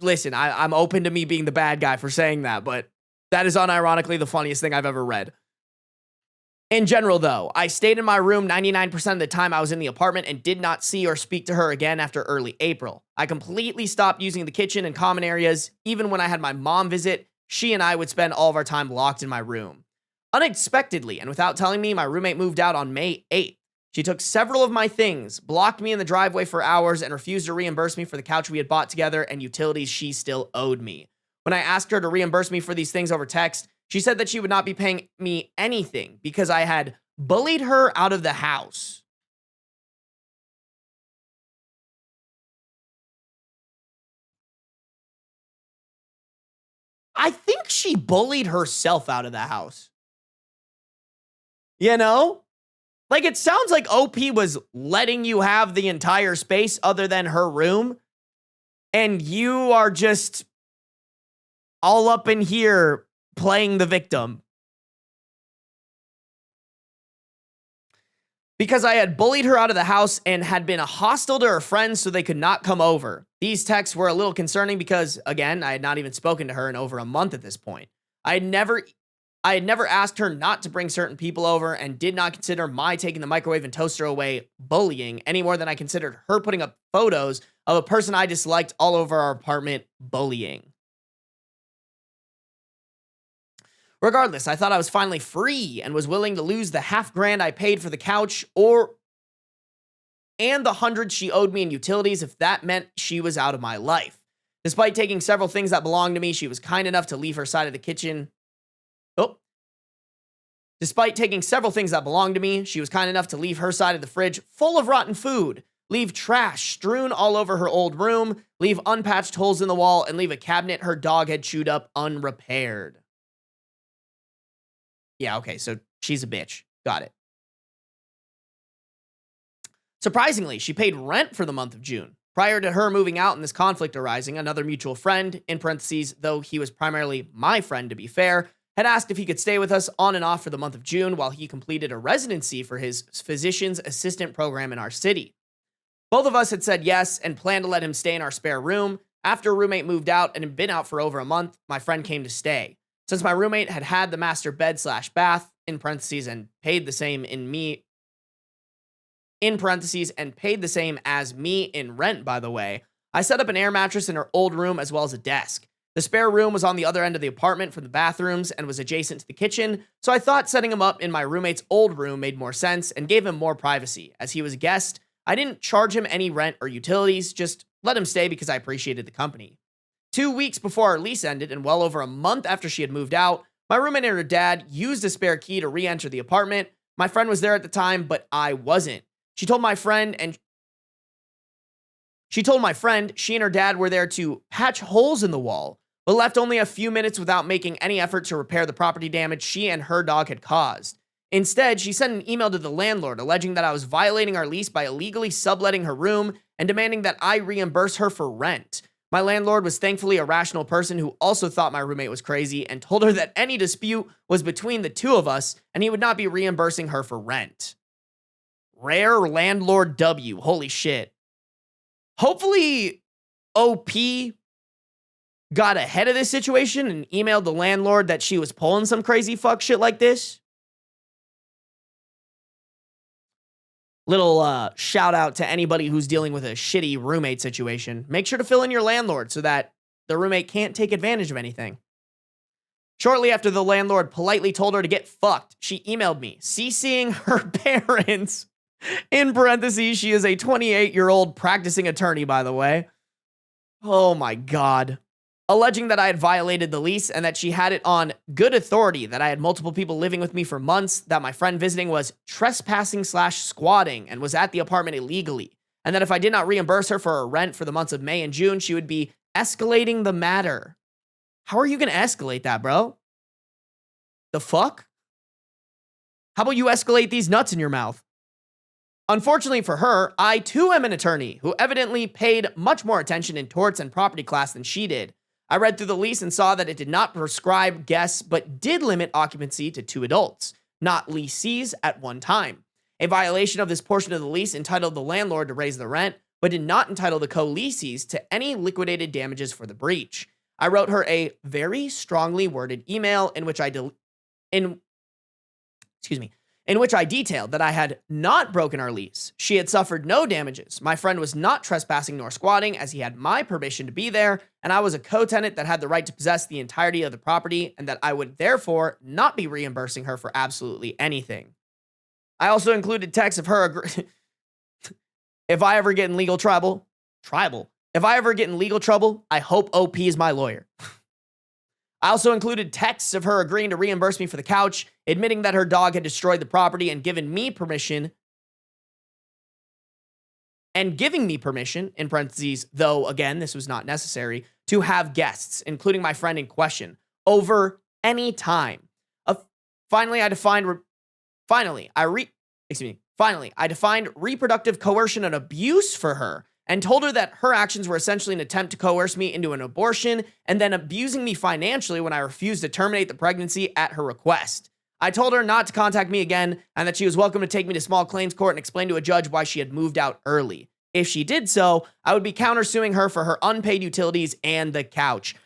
Listen, I'm open to me being the bad guy for saying that, but that is unironically the funniest thing I've ever read. In general, though, I stayed in my room 99% of the time I was in the apartment and did not see or speak to her again after early April. I completely stopped using the kitchen and common areas. Even when I had my mom visit, she and I would spend all of our time locked in my room. Unexpectedly, and without telling me, my roommate moved out on May 8th. She took several of my things, blocked me in the driveway for hours, and refused to reimburse me for the couch we had bought together and utilities she still owed me. When I asked her to reimburse me for these things over text, she said that she would not be paying me anything because I had bullied her out of the house. I think she bullied herself out of the house. You know? Like, it sounds like OP was letting you have the entire space other than her room, and you are just all up in here playing the victim. Because I had bullied her out of the house and had been hostile to her friends so they could not come over. These texts were a little concerning because, again, I had not even spoken to her in over a month at this point. I had never asked her not to bring certain people over and did not consider my taking the microwave and toaster away bullying any more than I considered her putting up photos of a person I disliked all over our apartment bullying. Regardless, I thought I was finally free and was willing to lose the $50,000 I paid for the couch and the $100 she owed me in utilities if that meant she was out of my life. Despite taking several things that belonged to me, she was kind enough to leave her side of the kitchen. Despite taking several things that belonged to me, she was kind enough to leave her side of the fridge full of rotten food, leave trash strewn all over her old room, leave unpatched holes in the wall, and leave a cabinet her dog had chewed up unrepaired. Yeah, okay, so she's a bitch. Got it. Surprisingly, she paid rent for the month of June. Prior to her moving out and this conflict arising, another mutual friend, in parentheses, though he was primarily my friend to be fair, had asked if he could stay with us on and off for the month of June while he completed a residency for his physician's assistant program in our city. Both of us had said yes and planned to let him stay in our spare room. After a roommate moved out and had been out for over a month, my friend came to stay. Since my roommate had the master bed / bath, in parentheses, and paid the same in parentheses, and paid the same as me in rent, by the way, I set up an air mattress in her old room as well as a desk. The spare room was on the other end of the apartment from the bathrooms and was adjacent to the kitchen, so I thought setting him up in my roommate's old room made more sense and gave him more privacy. As he was a guest, I didn't charge him any rent or utilities, just let him stay because I appreciated the company. 2 weeks before our lease ended and well over a month after she had moved out, my roommate and her dad used a spare key to re-enter the apartment. My friend was there at the time, but I wasn't. She told my friend she and her dad were there to patch holes in the wall, but left only a few minutes without making any effort to repair the property damage she and her dog had caused. Instead, she sent an email to the landlord alleging that I was violating our lease by illegally subletting her room and demanding that I reimburse her for rent. My landlord was thankfully a rational person who also thought my roommate was crazy and told her that any dispute was between the two of us and he would not be reimbursing her for rent. Rare landlord W. Holy shit. Hopefully, OP got ahead of this situation and emailed the landlord that she was pulling some crazy fuck shit like this. Little shout out to anybody who's dealing with a shitty roommate situation. Make sure to fill in your landlord so that the roommate can't take advantage of anything. Shortly after the landlord politely told her to get fucked, she emailed me, CCing her parents. In parentheses, she is a 28-year-old practicing attorney, by the way. Oh my God. Alleging that I had violated the lease and that she had it on good authority that I had multiple people living with me for months, that my friend visiting was trespassing / squatting and was at the apartment illegally, and that if I did not reimburse her for her rent for the months of May and June, she would be escalating the matter. How are you going to escalate that, bro? The fuck? How about you escalate these nuts in your mouth? Unfortunately for her, I too am an attorney who evidently paid much more attention in torts and property class than she did. I read through the lease and saw that it did not prescribe guests, but did limit occupancy to 2 adults, not leasees at one time. A violation of this portion of the lease entitled the landlord to raise the rent, but did not entitle the co-leasees to any liquidated damages for the breach. I wrote her a very strongly worded email in which I detailed that I had not broken our lease. She had suffered no damages. My friend was not trespassing nor squatting, as he had my permission to be there, and I was a co-tenant that had the right to possess the entirety of the property, and that I would therefore not be reimbursing her for absolutely anything. I also included text of her if I ever get in legal trouble, if I ever get in legal trouble, I hope OP is my lawyer. I also included texts of her agreeing to reimburse me for the couch, admitting that her dog had destroyed the property and giving me permission, in parentheses, though again, this was not necessary, to have guests, including my friend in question, over any time. Finally, I defined reproductive coercion and abuse for her, and told her that her actions were essentially an attempt to coerce me into an abortion and then abusing me financially when I refused to terminate the pregnancy at her request. I told her not to contact me again and that she was welcome to take me to small claims court and explain to a judge why she had moved out early. If she did so, I would be countersuing her for her unpaid utilities and the couch.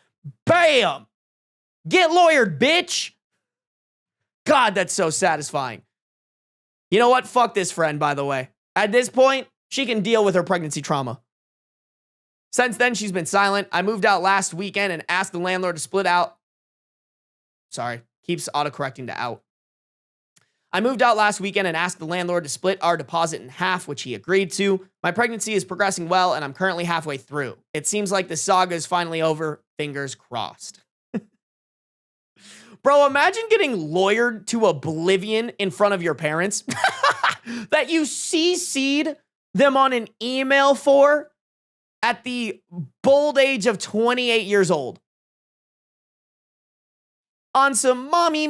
Bam! Get lawyered, bitch! God, that's so satisfying. You know what? Fuck this friend, by the way. At this point, she can deal with her pregnancy trauma. Since then, she's been silent. I moved out last weekend and asked the landlord to split out. Sorry, keeps autocorrecting to out. I moved out last weekend and asked the landlord to split our deposit in half, which he agreed to. My pregnancy is progressing well, and I'm currently halfway through. It seems like the saga is finally over. Fingers crossed. Bro, imagine getting lawyered to oblivion in front of your parents that you CC'd them on an email for at the bold age of 28 years old. On some, mommy,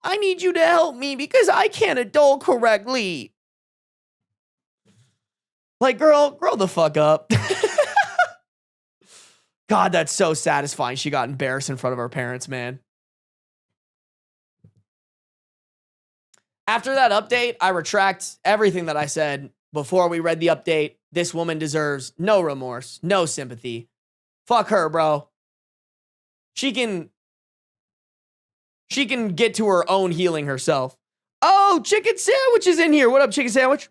I need you to help me because I can't adult correctly. Like, girl, grow the fuck up. God, that's so satisfying. She got embarrassed in front of her parents, man. After that update, I retract everything that I said before we read the update, this woman deserves no remorse, no sympathy. Fuck her, bro. She can get to her own healing herself. Oh, Chicken Sandwich is in here. What up, Chicken Sandwich?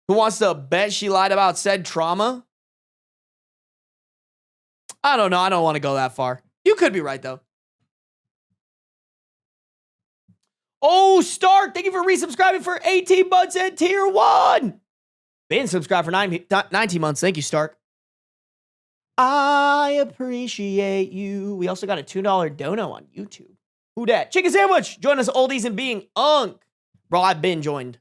Who wants to bet she lied about said trauma? I don't know. I don't want to go that far. You could be right, though. Oh, Stark, thank you for resubscribing for 18 months at tier 1. Been subscribed for 19 months. Thank you, Stark. I appreciate you. We also got a $2 dono on YouTube. Who dat? Chicken Sandwich. Join us oldies and being unk. Bro, I've been joined.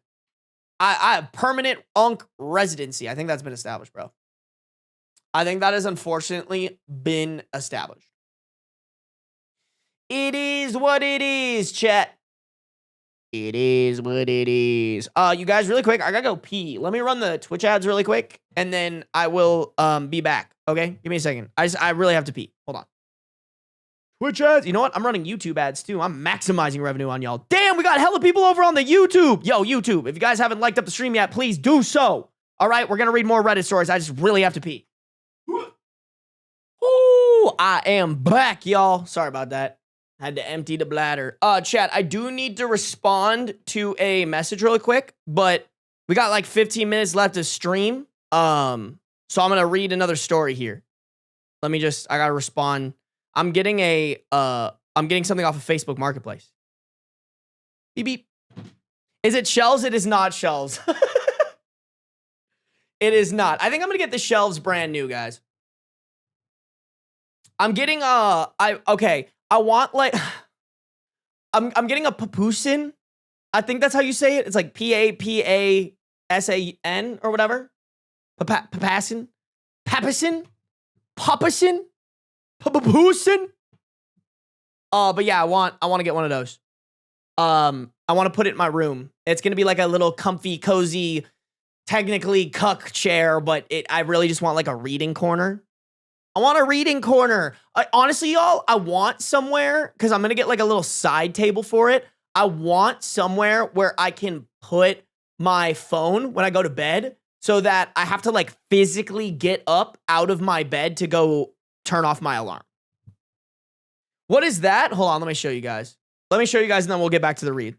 I have permanent unk residency. I think that's been established, bro. I think that has unfortunately been established. It is what it is, chat. It is what it is. You guys, really quick, I gotta go pee. Let me run the Twitch ads really quick, and then I will be back. Okay, give me a second. I really have to pee. Hold on. Twitch ads. You know what? I'm running YouTube ads too. I'm maximizing revenue on y'all. Damn, we got hella people over on the YouTube. Yo, YouTube, if you guys haven't liked up the stream yet, please do so. All right, we're gonna read more Reddit stories. I just really have to pee. Ooh, I am back, y'all. Sorry about that. Had to empty the bladder. Chat, I do need to respond to a message really quick, but we got like 15 minutes left to stream. So I'm gonna read another story here. I gotta respond. I'm getting something off of Facebook Marketplace. Beep beep. Is it shelves? It is not shelves. It is not. I think I'm gonna get the shelves brand new, guys. I'm getting I want like I'm getting a papusin. I think that's how you say it. It's like Papasan or whatever. Papasin. Papasin. Papasin. Papusin. But yeah, I want to get one of those. I want to put it in my room. It's gonna be like a little comfy, cozy, technically cuck chair, but I really just want like a reading corner. I want a reading corner. Honestly, y'all, I want somewhere, because I'm going to get like a little side table for it. I want somewhere where I can put my phone when I go to bed so that I have to like physically get up out of my bed to go turn off my alarm. What is that? Hold on, let me show you guys. And then we'll get back to the read.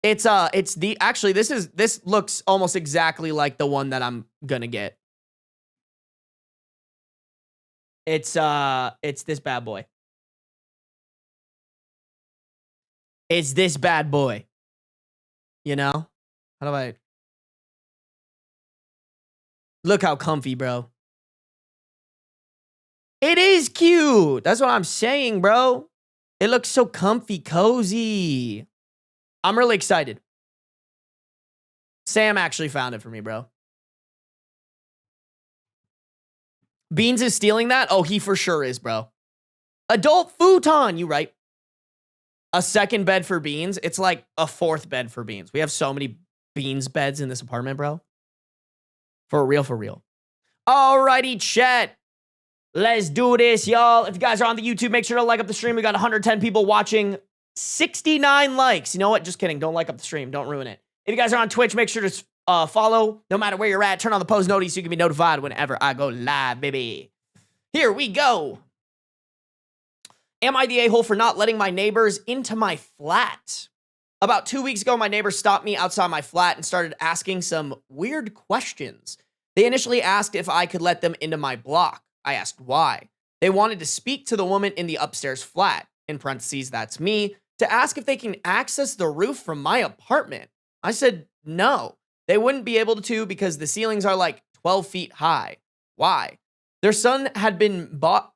Actually, this looks almost exactly like the one that I'm going to get. It's this bad boy. It's this bad boy. You know? How do I... Look how comfy, bro. It is cute. That's what I'm saying, bro. It looks so comfy, cozy. I'm really excited. Sam actually found it for me, bro. Beans is stealing that? Oh, he for sure is, bro. Adult futon, you right. A second bed for Beans. It's like a fourth bed for Beans. We have so many Beans beds in this apartment, bro. For real, for real. Alrighty, chat. Let's do this, y'all. If you guys are on the YouTube, make sure to like up the stream. We got 110 people watching. 69 likes. You know what? Just kidding. Don't like up the stream. Don't ruin it. If you guys are on Twitch, make sure to follow no matter where you're at. Turn on the post notice so you can be notified whenever I go live, baby. Here we go. Am I the a-hole for not letting my neighbors into my flat? About 2 weeks ago, my neighbors stopped me outside my flat and started asking some weird questions. They initially asked if I could let them into my block. I asked why. They wanted to speak to the woman in the upstairs flat, in parentheses, that's me, to ask if they can access the roof from my apartment. I said no. They wouldn't be able to because the ceilings are like 12 feet high. Why? Their son had bought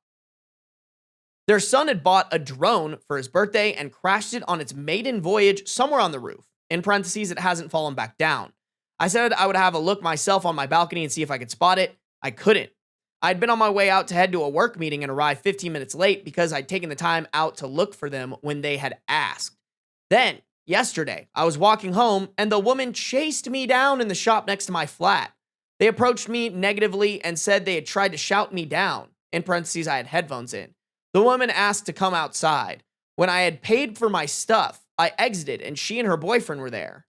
a drone for his birthday and crashed it on its maiden voyage somewhere on the roof. In parentheses, it hasn't fallen back down. I said I would have a look myself on my balcony and see if I could spot it. I couldn't. I'd been on my way out to head to a work meeting and arrived 15 minutes late because I'd taken the time out to look for them when they had asked. Then, yesterday. I was walking home and the woman chased me down in the shop next to my flat. They approached me negatively and said they had tried to shout me down. In parentheses, I had headphones in. The woman asked to come outside. When I had paid for my stuff, I exited and she and her boyfriend were there.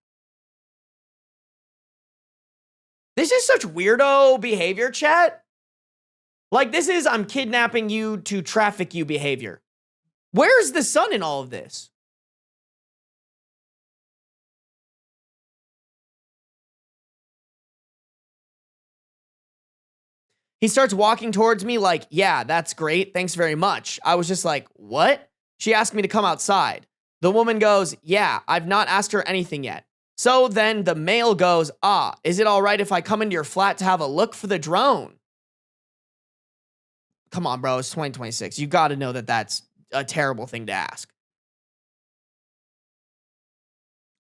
This is such weirdo behavior, chat. Like, this is I'm kidnapping you to traffic you behavior. Where's the son in all of this? He starts walking towards me like, yeah, that's great. Thanks very much. I was just like, what? She asked me to come outside. The woman goes, yeah, I've not asked her anything yet. So then the male goes, is it all right if I come into your flat to have a look for the drone? Come on, bro. It's 2026. You got to know that that's a terrible thing to ask.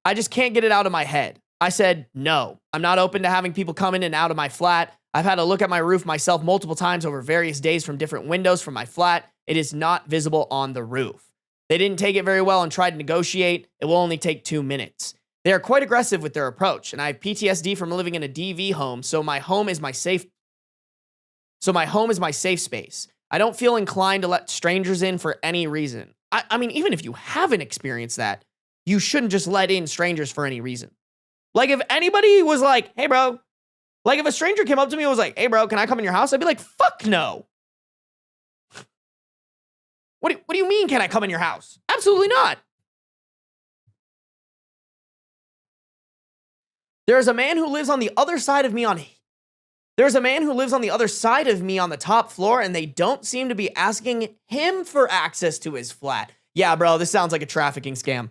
I just can't get it out of my head. I said, no, I'm not open to having people come in and out of my flat. I've had to look at my roof myself multiple times over various days from different windows from my flat. It is not visible on the roof. They didn't take it very well and tried to negotiate. It will only take 2 minutes. They are quite aggressive with their approach, and I have PTSD from living in a DV home, so my home is my safe space. I don't feel inclined to let strangers in for any reason. I mean, even if you haven't experienced that, you shouldn't just let in strangers for any reason. Like, if anybody was like, hey, bro, like, if a stranger came up to me and was like, hey, bro, can I come in your house? I'd be like, fuck no. What do you mean, can I come in your house? Absolutely not. There's a man who lives on the other side of me on the top floor, and they don't seem to be asking him for access to his flat. Yeah, bro, this sounds like a trafficking scam.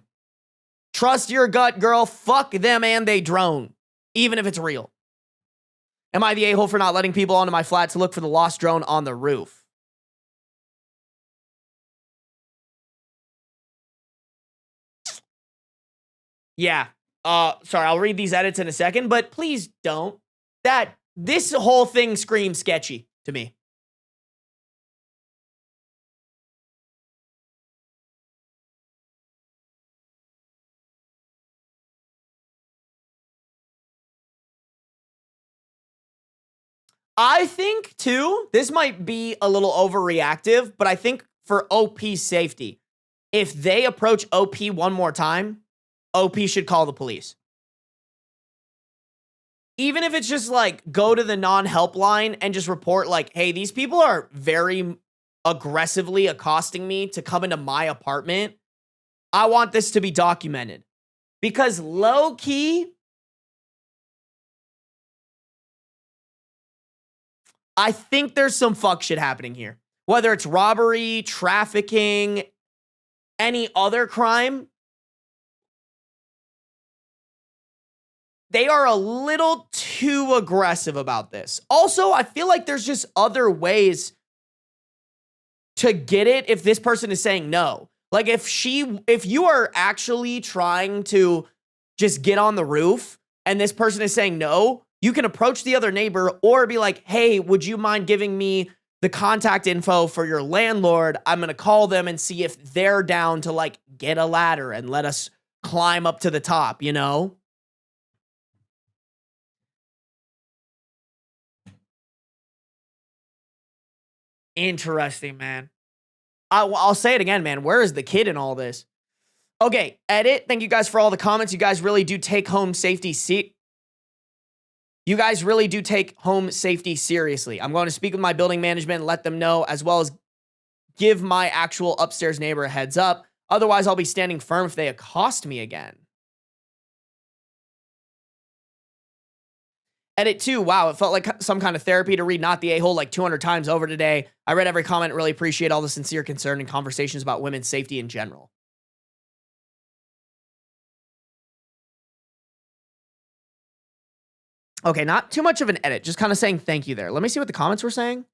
Trust your gut, girl. Fuck them and they drone, even if it's real. Am I the a-hole for not letting people onto my flat to look for the lost drone on the roof? Yeah. Sorry, I'll read these edits in a second, but please don't. This whole thing screams sketchy to me. I think, too, this might be a little overreactive, but I think for OP's safety, if they approach OP one more time, OP should call the police. Even if it's just like, go to the non-helpline and just report like, hey, these people are very aggressively accosting me to come into my apartment. I want this to be documented. Because low-key, I think there's some fuck shit happening here. Whether it's robbery, trafficking, any other crime, they are a little too aggressive about this. Also, I feel like there's just other ways to get it if this person is saying no. Like if you are actually trying to just get on the roof and this person is saying no, you can approach the other neighbor or be like, hey, would you mind giving me the contact info for your landlord? I'm going to call them and see if they're down to like get a ladder and let us climb up to the top, you know? Interesting, man. I'll say it again, man. Where is the kid in all this? Okay, edit. Thank you guys for all the comments. You guys really do take home safety seriously. I'm going to speak with my building management and let them know, as well as give my actual upstairs neighbor a heads up. Otherwise, I'll be standing firm if they accost me again. Edit 2, wow, it felt like some kind of therapy to read Not the A-Hole like 200 times over today. I read every comment, really appreciate all the sincere concern and conversations about women's safety in general. Okay, not too much of an edit, just kind of saying thank you there. Let me see what the comments were saying.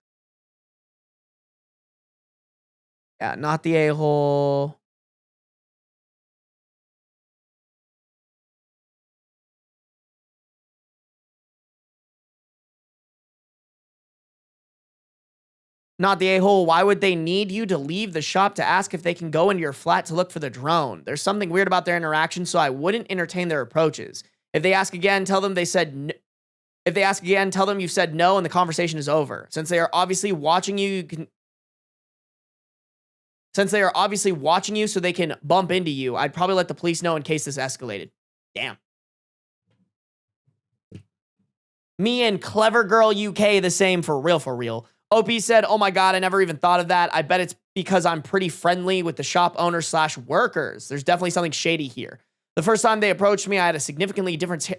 Yeah, Not the A-Hole. Not the a-hole. Why would they need you to leave the shop to ask if they can go into your flat to look for the drone? There's something weird about their interaction, so I wouldn't entertain their approaches. If they ask again, tell them if they ask again, tell them you've said no and the conversation is over. Since they are obviously watching you, so they can bump into you, I'd probably let the police know in case this escalated. Damn. Me and Clever Girl UK the same, for real, for real. OP said, oh my God, I never even thought of that. I bet it's because I'm pretty friendly with the shop owners / workers. There's definitely something shady here. The first time they approached me, I had a significantly different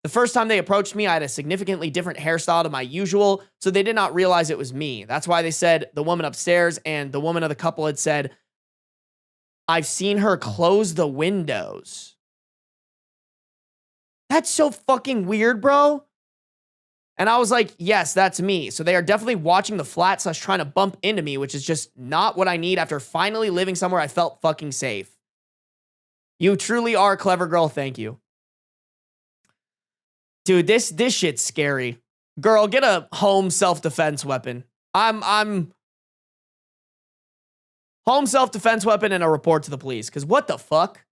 hairstyle to my usual, so they did not realize it was me. That's why they said the woman upstairs, and the woman of the couple had said, I've seen her close the windows. That's so fucking weird, bro. And I was like, yes, that's me. So they are definitely watching the flat / trying to bump into me, which is just not what I need after finally living somewhere I felt fucking safe. You truly are a clever girl. Thank you. Dude, this shit's scary. Girl, get a home self-defense weapon. I'm home self-defense weapon and a report to the police. Because what the fuck?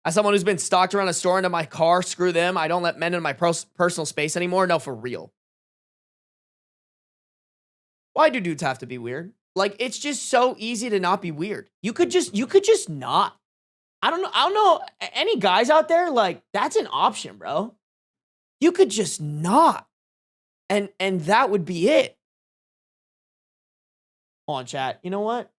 As someone who's been stalked around a store into my car, screw them. I don't let men in my personal space anymore. No, for real. Why do dudes have to be weird? Like, it's just so easy to not be weird. You could just not. I don't know. Any guys out there, like, that's an option, bro. You could just not. And that would be it. Hold on, chat. You know what?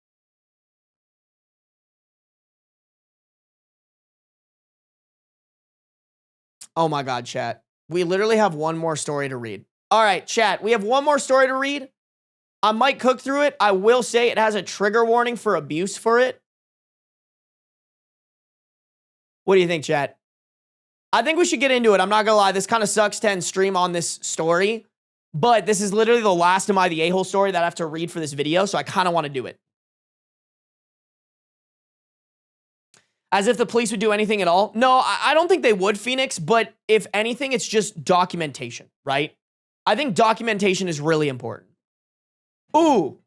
Oh my God, chat. We literally have one more story to read. All right, chat. We have one more story to read. I might cook through it. I will say it has a trigger warning for abuse for it. What do you think, chat? I think we should get into it. I'm not gonna lie. This kind of sucks to end stream on this story, but this is literally the last of my The A-Hole story that I have to read for this video, so I kind of want to do it. As if the police would do anything at all. No, I don't think they would, Phoenix, but if anything, it's just documentation, right? I think documentation is really important. Ooh.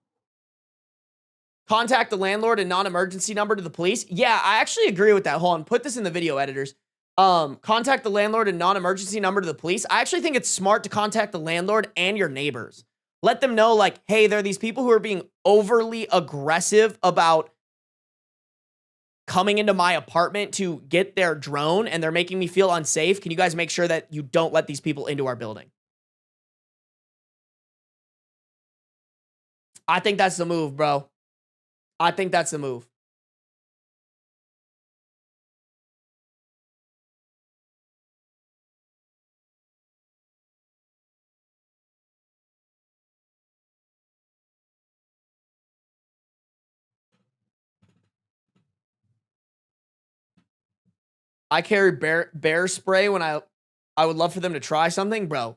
Contact the landlord and non-emergency number to the police. Yeah, I actually agree with that. Hold on, put this in the video, editors. Contact the landlord and non-emergency number to the police. I actually think it's smart to contact the landlord and your neighbors. Let them know, like, hey, there are these people who are being overly aggressive about coming into my apartment to get their drone, and they're making me feel unsafe. Can you guys make sure that you don't let these people into our building? I think that's the move, bro. I think that's the move. I carry bear spray when I would love for them to try something, bro.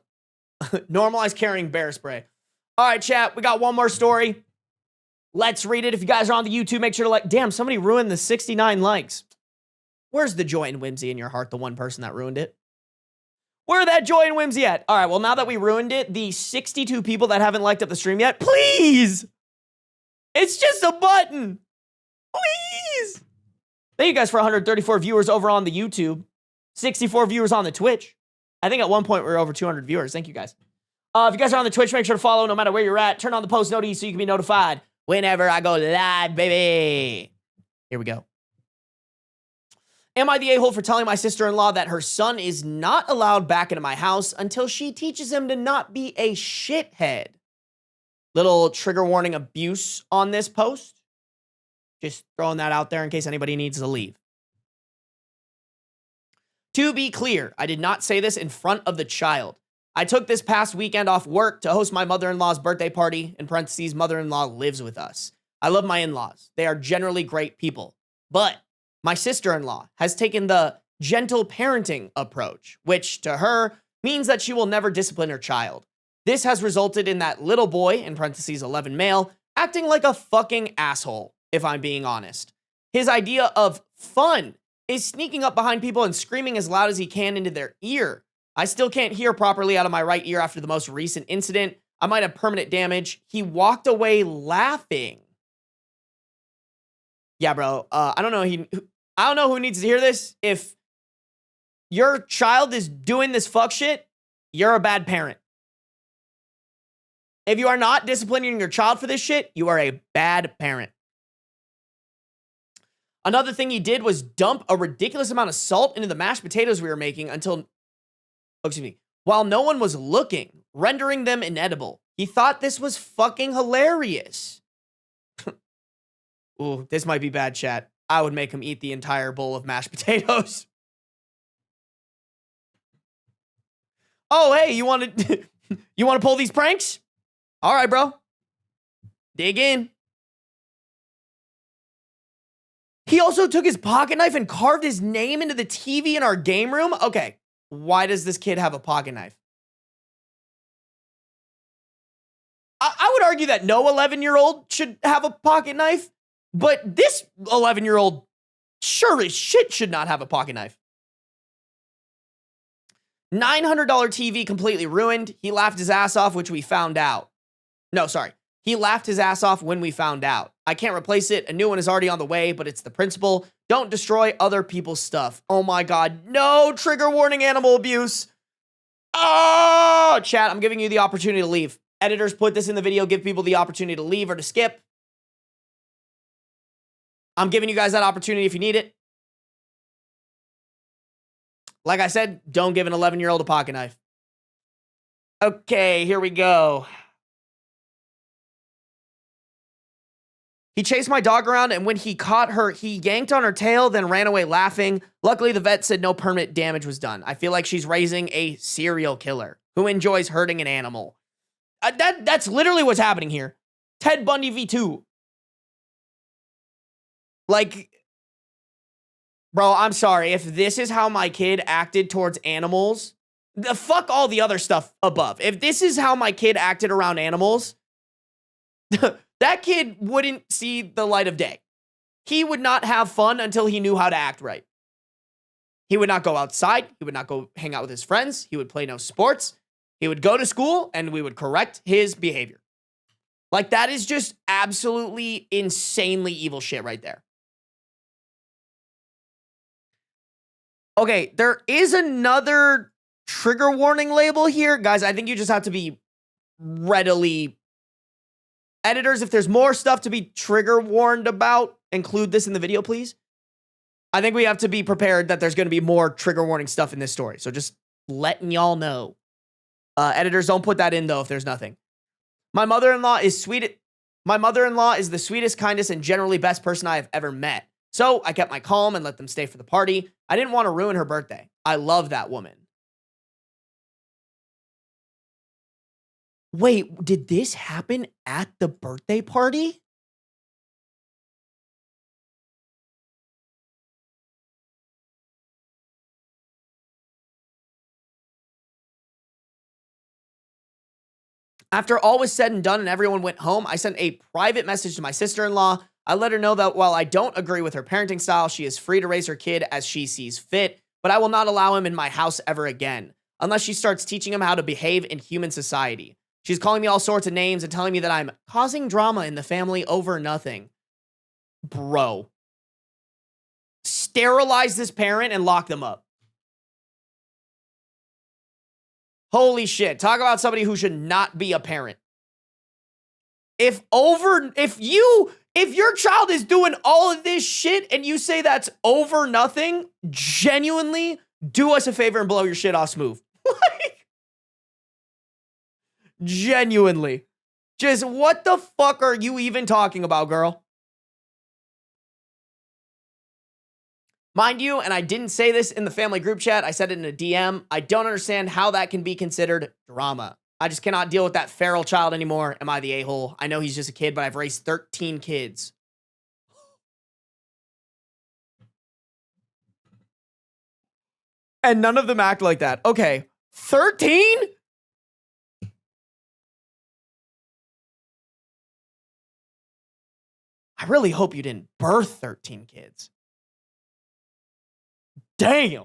Normalize carrying bear spray. All right, chat, we got one more story. Let's read it. If you guys are on the YouTube, make sure to like. Damn, somebody ruined the 69 likes. Where's the joy and whimsy in your heart, the one person that ruined it? Where that joy and whimsy at? All right, well, now that we ruined it, the 62 people that haven't liked up the stream yet, please! It's just a button! Please! Thank you guys for 134 viewers over on the YouTube. 64 viewers on the Twitch. I think at one point we were over 200 viewers. Thank you guys. If you guys are on the Twitch, make sure to follow no matter where you're at. Turn on the post notifications so you can be notified whenever I go live, baby. Here we go. Am I the a-hole for telling my sister-in-law that her son is not allowed back into my house until she teaches him to not be a shithead? Little trigger warning abuse on this post. Just throwing that out there in case anybody needs to leave. To be clear, I did not say this in front of the child. I took this past weekend off work to host my mother-in-law's birthday party. In parentheses, mother-in-law lives with us. I love my in-laws. They are generally great people. But my sister-in-law has taken the gentle parenting approach, which to her means that she will never discipline her child. This has resulted in that little boy, in parentheses 11 male, acting like a fucking asshole, if I'm being honest. His idea of fun is sneaking up behind people and screaming as loud as he can into their ear. I still can't hear properly out of my right ear after the most recent incident. I might have permanent damage. He walked away laughing. Yeah, bro. I don't know who needs to hear this. If your child is doing this fuck shit, you're a bad parent. If you are not disciplining your child for this shit, you are a bad parent. Another thing he did was dump a ridiculous amount of salt into the mashed potatoes we were making while no one was looking, rendering them inedible. He thought this was fucking hilarious. Ooh, this might be bad, chat. I would make him eat the entire bowl of mashed potatoes. Oh, hey, you want to pull these pranks? All right, bro. Dig in. He also took his pocket knife and carved his name into the TV in our game room. Okay, why does this kid have a pocket knife? I would argue that no 11-year-old should have a pocket knife, but this 11-year-old sure as shit should not have a pocket knife. $900 TV completely ruined. He laughed his ass off, which we found out. No, sorry. He laughed his ass off when we found out. I can't replace it. A new one is already on the way, but it's the principle. Don't destroy other people's stuff. Oh my God. No trigger warning animal abuse. Oh, chat, I'm giving you the opportunity to leave. Editors, put this in the video. Give people the opportunity to leave or to skip. I'm giving you guys that opportunity if you need it. Like I said, don't give an 11-year-old a pocket knife. Okay, here we go. He chased my dog around, and when he caught her, he yanked on her tail, then ran away laughing. Luckily, the vet said no permanent damage was done. I feel like she's raising a serial killer who enjoys hurting an animal. That's literally what's happening here. Ted Bundy v2. Like, bro, I'm sorry. If this is how my kid acted towards animals, fuck all the other stuff above. If this is how my kid acted around animals, that kid wouldn't see the light of day. He would not have fun until he knew how to act right. He would not go outside. He would not go hang out with his friends. He would play no sports. He would go to school, and we would correct his behavior. Like, that is just absolutely insanely evil shit right there. Okay, there is another trigger warning label here. Guys, I think you just have to be readily... Editors, if there's more stuff to be trigger warned about, include this in the video, please. I think we have to be prepared that there's going to be more trigger warning stuff in this story. So just letting y'all know. Editors, don't put that in, though, if there's nothing. My mother-in-law is sweet. My mother-in-law is the sweetest, kindest, and generally best person I have ever met. So I kept my calm and let them stay for the party. I didn't want to ruin her birthday. I love that woman. Wait, did this happen at the birthday party? After all was said and done and everyone went home, I sent a private message to my sister-in-law. I let her know that while I don't agree with her parenting style, she is free to raise her kid as she sees fit, but I will not allow him in my house ever again, unless she starts teaching him how to behave in human society. She's calling me all sorts of names and telling me that I'm causing drama in the family over nothing. Bro. Sterilize this parent and lock them up. Holy shit. Talk about somebody who should not be a parent. If your child is doing all of this shit and you say that's over nothing, genuinely do us a favor and blow your shit off smooth. Like, genuinely. Just what the fuck are you even talking about, girl? Mind you, and I didn't say this in the family group chat, I said it in a DM, I don't understand how that can be considered drama. I just cannot deal with that feral child anymore. Am I the a-hole? I know he's just a kid, but I've raised 13 kids. And none of them act like that. Okay, 13? I really hope you didn't birth 13 kids. damn.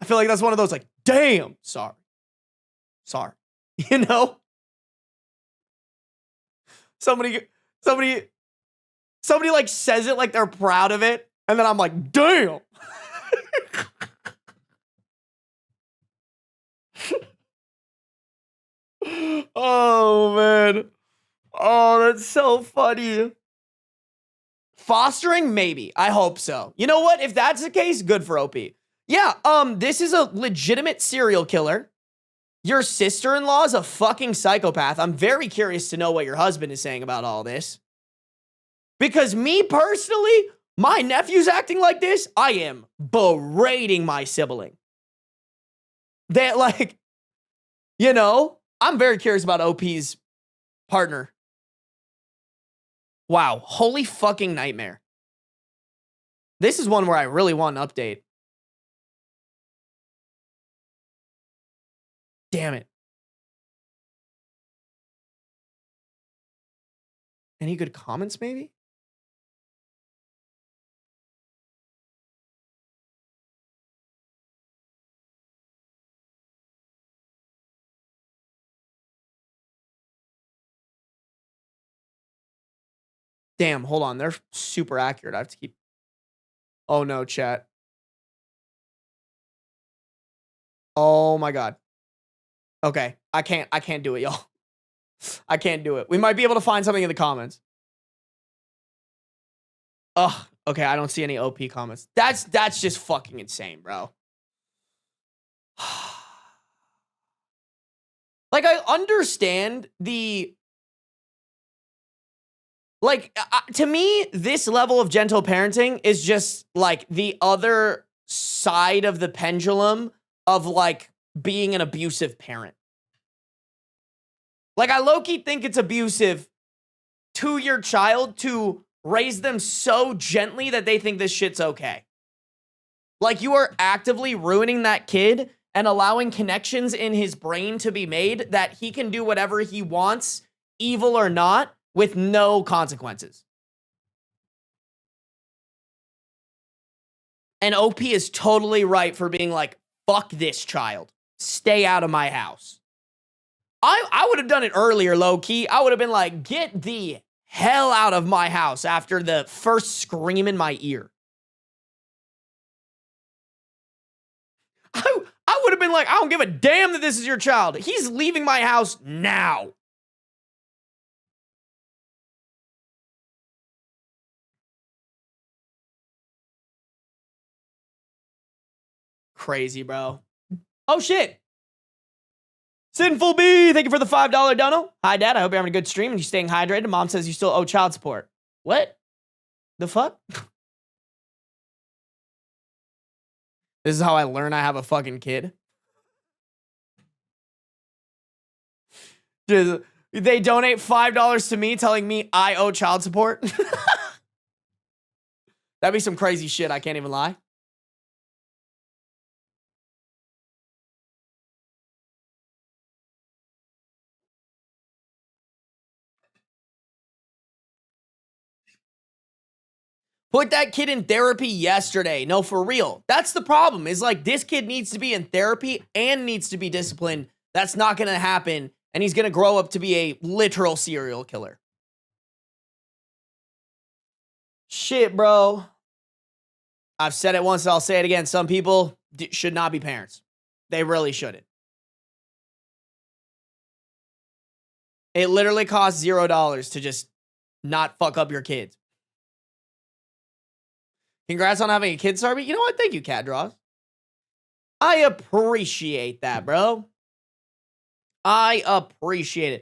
I feel like that's one of those like, damn, sorry. You know? Somebody like says it like they're proud of it, and then I'm like, damn. Oh, man. Oh, that's so funny. Fostering? Maybe. I hope so. You know what? If that's the case, good for OP. Yeah, this is a legitimate serial killer. Your sister-in-law is a fucking psychopath. I'm very curious to know what your husband is saying about all this. Because me personally, my nephew's acting like this, I am berating my sibling. That, like, you know, I'm very curious about OP's partner. Wow, holy fucking nightmare. This is one where I really want an update. Damn it. Any good comments, maybe? Damn, hold on. They're super accurate. I have to keep... Oh, no, chat. Oh, my God. Okay, I can't do it, y'all. I can't do it. We might be able to find something in the comments. Ugh, okay, I don't see any OP comments. That's just fucking insane, bro. Like, I understand the... Like, to me, this level of gentle parenting is just, like, the other side of the pendulum of, like, being an abusive parent. Like, I low-key think it's abusive to your child to raise them so gently that they think this shit's okay. Like, you are actively ruining that kid and allowing connections in his brain to be made that he can do whatever he wants, evil or not, with no consequences. And OP is totally right for being like, fuck this child. Stay out of my house. I would have done it earlier, low-key. I would have been like, get the hell out of my house after the first scream in my ear. I would have been like, I don't give a damn that this is your child. He's leaving my house now. Crazy, bro. Oh, shit. Sinful B, thank you for the $5 dono. Hi, Dad. I hope you're having a good stream and you're staying hydrated. Mom says you still owe child support. What? The fuck? This is how I learn I have a fucking kid. They donate $5 to me telling me I owe child support. That'd be some crazy shit. I can't even lie. Put that kid in therapy yesterday. No, for real. That's the problem. Is like this kid needs to be in therapy and needs to be disciplined. That's not going to happen. And he's going to grow up to be a literal serial killer. Shit, bro. I've said it once and I'll say it again. Some people should not be parents. They really shouldn't. It literally costs $0 to just not fuck up your kids. Congrats on having a kid, Sarby. You know what? Thank you, Cat Draws. I appreciate that, bro. I appreciate it.